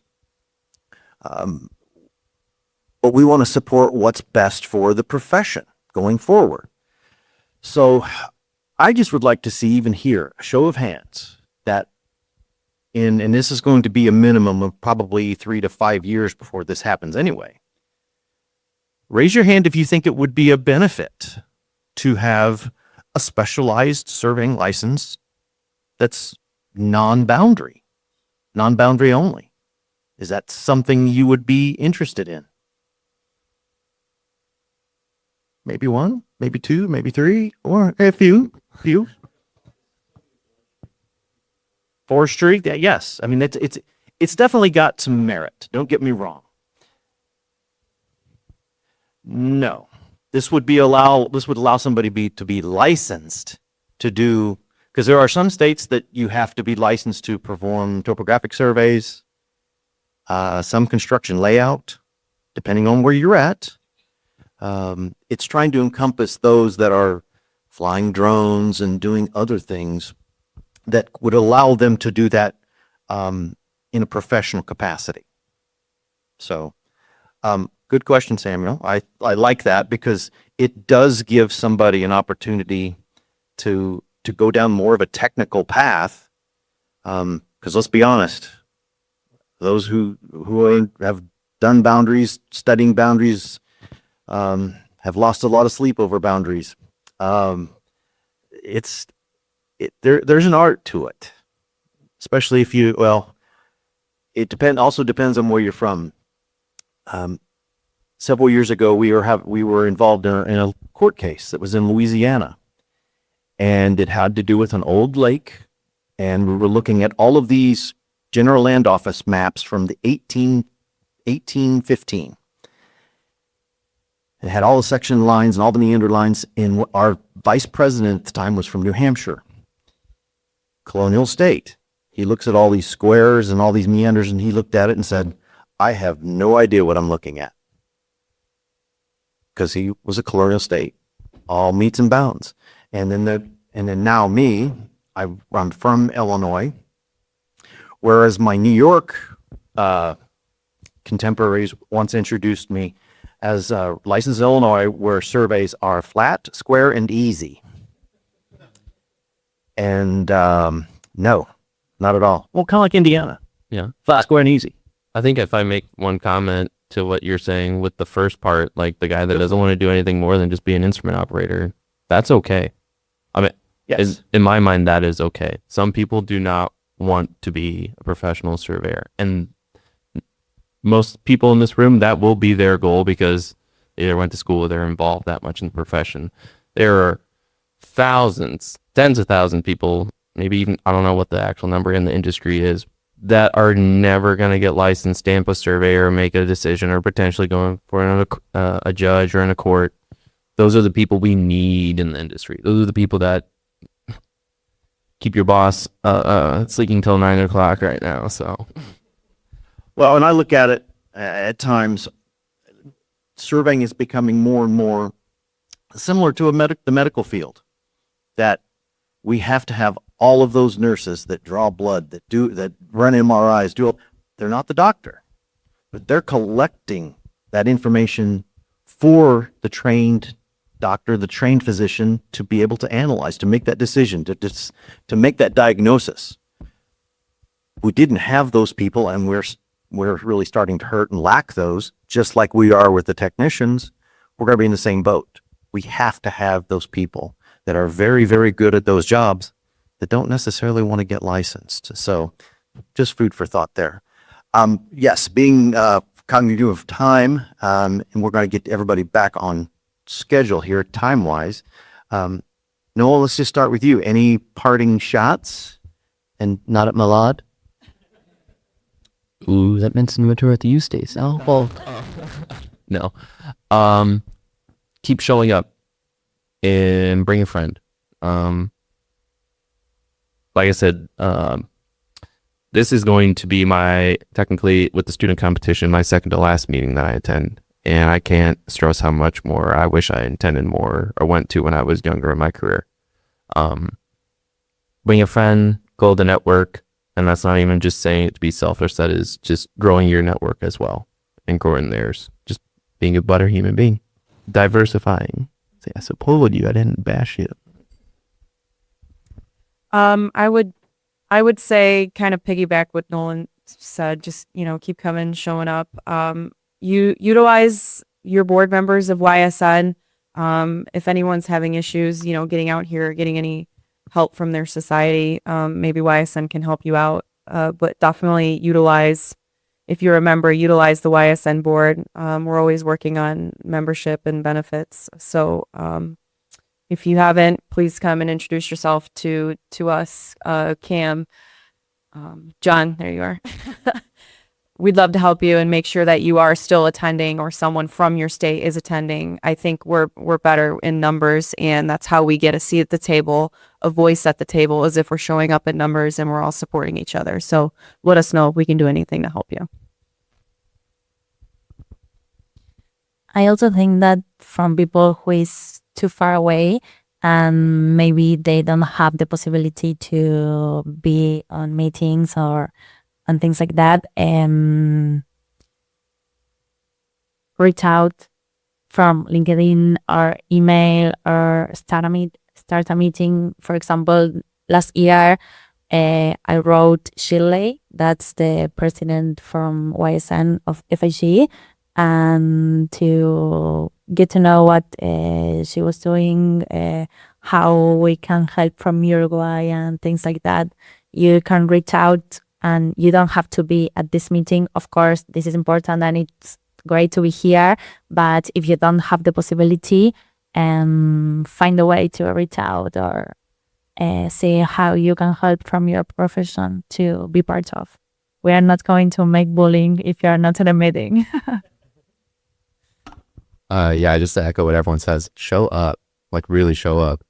but we want to support what's best for the profession going forward. So I just would like to see, even here, a show of hands that and this is going to be a minimum of probably 3 to 5 years before this happens anyway. Raise your hand if you think it would be a benefit to have a specialized surveying license that's non-boundary only. Is that something you would be interested in? Maybe one, maybe two, maybe three, or a few. Forestry, yes. I mean, it's definitely got some merit. Don't get me wrong. No, this would allow somebody to be licensed to do, because there are some states that you have to be licensed to perform topographic surveys, some construction layout, depending on where you're at. It's trying to encompass those that are flying drones and doing other things that would allow them to do that in a professional capacity. So, good question, Samuel. I like that because it does give somebody an opportunity to go down more of a technical path. Because let's be honest, those who have done boundaries, studying boundaries, have lost a lot of sleep over boundaries. There's an art to it, especially if it also depends on where you're from. Several years ago, we were involved in a court case that was in Louisiana, and it had to do with an old lake, and we were looking at all of these general land office maps from the 1815. It had all the section lines and all the meander lines, and our vice president at the time was from New Hampshire, colonial state. He looks at all these squares and all these meanders, and he looked at it and said, I have no idea what I'm looking at. Because he was a colonial state, all meets and bounds. And then now me, I'm from Illinois, whereas my New York contemporaries once introduced me as licensed in Illinois, where surveys are flat, square, and easy. And no, not at all. Well, kind of like Indiana. Yeah. Flat, square, and easy. I think if I make one comment to what you're saying with the first part, like the guy that doesn't want to do anything more than just be an instrument operator, that's okay. I mean, Yes. in my mind, that is okay. Some people do not want to be a professional surveyor. And most people in this room, that will be their goal because they either went to school or they're involved that much in the profession. There are thousands, tens of thousands of people, maybe even, I don't know what the actual number in the industry is, that are never going to get licensed, stamp a surveyor, make a decision, or potentially going for a judge or in a court. Those are the people we need in the industry. Those are the people that keep your boss sleeping till 9 o'clock right now. So, Well, and I look at it at times, surveying is becoming more and more similar to the medical field, that we have to have all of those nurses that draw blood, that run MRIs, they're not the doctor, but they're collecting that information for the trained doctor, the trained physician, to be able to analyze, to make that decision, to make that diagnosis. We didn't have those people, and we're really starting to hurt and lack those, just like we are with the technicians. We're going to be in the same boat. We have to have those people that are very, very good at those jobs that don't necessarily want to get licensed. So just food for thought there. Yes, being cognizant of time, and we're going to get everybody back on schedule here time-wise. Noel, let's just start with you. Any parting shots? And not at Malad? Ooh, that meant mature at the U States. Oh, well. No. Keep showing up and bring a friend. Like I said, this is going to be technically with the student competition, my second to last meeting that I attend. And I can't stress how much more I wish I attended more or went to when I was younger in my career. Bring a friend, go to the network. And that's not even just saying it to be selfish. That is just growing your network as well and growing theirs. Just being a better human being. Diversifying. See, I suppose you. I didn't bash you. I would say kind of piggyback what Nolan said, just, keep coming, showing up. You utilize your board members of YSN. If anyone's having issues, getting out here, getting any help from their society, maybe YSN can help you out. But definitely if you're a member, utilize the YSN board. We're always working on membership and benefits. So, if you haven't, please come and introduce yourself to us, Cam, John, there you are. We'd love to help you and make sure that you are still attending or someone from your state is attending. I think we're better in numbers, and that's how we get a seat at the table, a voice at the table, as if we're showing up in numbers and we're all supporting each other. So let us know if we can do anything to help you. I also think that from people who is too far away and maybe they don't have the possibility to be on meetings or and things like that, reach out from LinkedIn or email or start a meeting. For example, last year, I wrote Shirley, that's the president from YSN of FIG, and to get to know what she was doing, how we can help from Uruguay and things like that. You can reach out and you don't have to be at this meeting. Of course, this is important and it's great to be here, but if you don't have the possibility, find a way to reach out or see how you can help from your profession to be part of. We are not going to make bullying if you are not in a meeting. Yeah, just to echo what everyone says, show up, like really show up.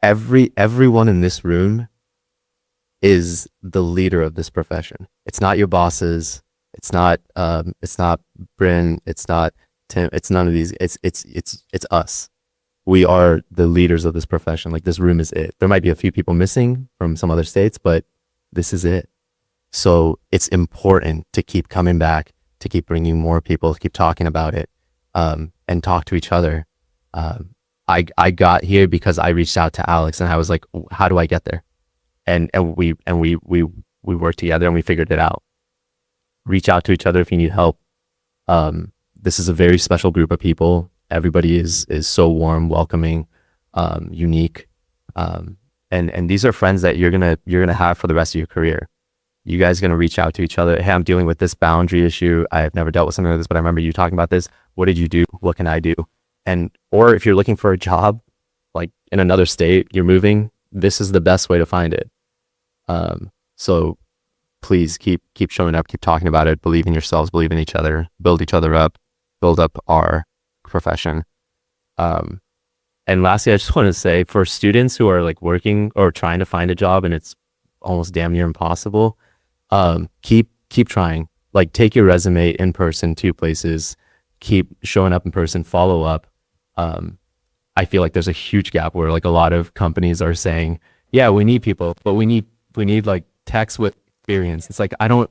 Everyone in this room is the leader of this profession. It's not your bosses. It's not Bryn. It's not Tim. It's none of these. It's us. We are the leaders of this profession. Like, this room is it. There might be a few people missing from some other states, but this is it. So it's important to keep coming back, to keep bringing more people, to keep talking about it, and talk to each other. I got here because I reached out to Alex and I was like, how do I get there? And we worked together and we figured it out. Reach out to each other if you need help. This is a very special group of people. Everybody is so warm, welcoming, unique. And these are friends that you're gonna have for the rest of your career. You guys are gonna reach out to each other. Hey, I'm dealing with this boundary issue. I've never dealt with something like this, but I remember you talking about this. What did you do? What can I do? Or if you're looking for a job, like in another state, you're moving, this is the best way to find it. So please keep showing up, keep talking about it, believe in yourselves, believe in each other, build each other up, build up our profession. And lastly, I just want to say, for students who are like working or trying to find a job and it's almost damn near impossible, keep trying. Like, take your resume in person to places, keep showing up in person, follow up. I feel like there's a huge gap where like a lot of companies are saying, yeah, we need people, but we need like techs with experience. It's like, I don't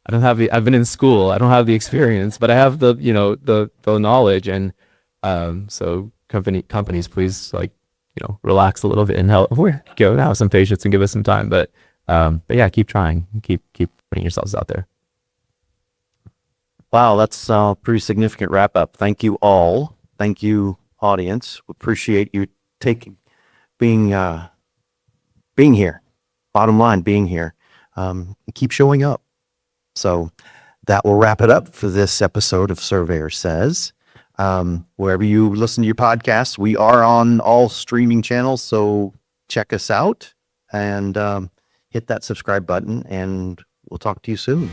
have I've been in school, I don't have the experience, but I have the knowledge. And so companies, please, like, relax a little bit and have some patience and give us some time. But yeah, keep trying, keep putting yourselves out there. Wow, that's a pretty significant wrap up. Thank you all. Thank you, audience. We appreciate you being here. Bottom line, being here. Keep showing up. So that will wrap it up for this episode of Surveyor Says. Wherever you listen to your podcasts, we are on all streaming channels. So check us out and hit that subscribe button, and We'll talk to you soon.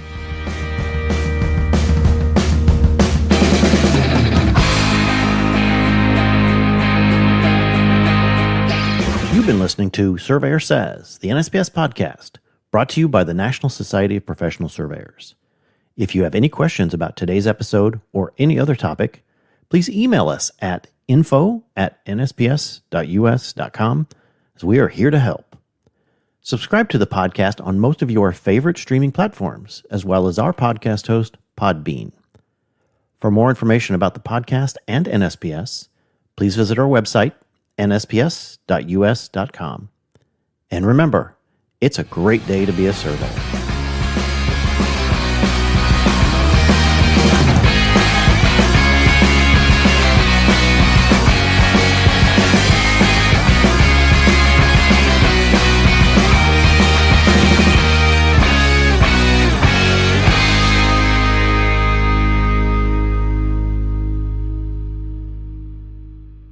You've been listening to Surveyor Says, the NSPS podcast, brought to you by the National Society of Professional Surveyors. If you have any questions about today's episode or any other topic, please email us at info@nsps.us.com, as we are here to help. Subscribe to the podcast on most of your favorite streaming platforms, as well as our podcast host, Podbean. For more information about the podcast and NSPS, please visit our website, nsps.us.com. And remember, it's a great day to be a surveyor.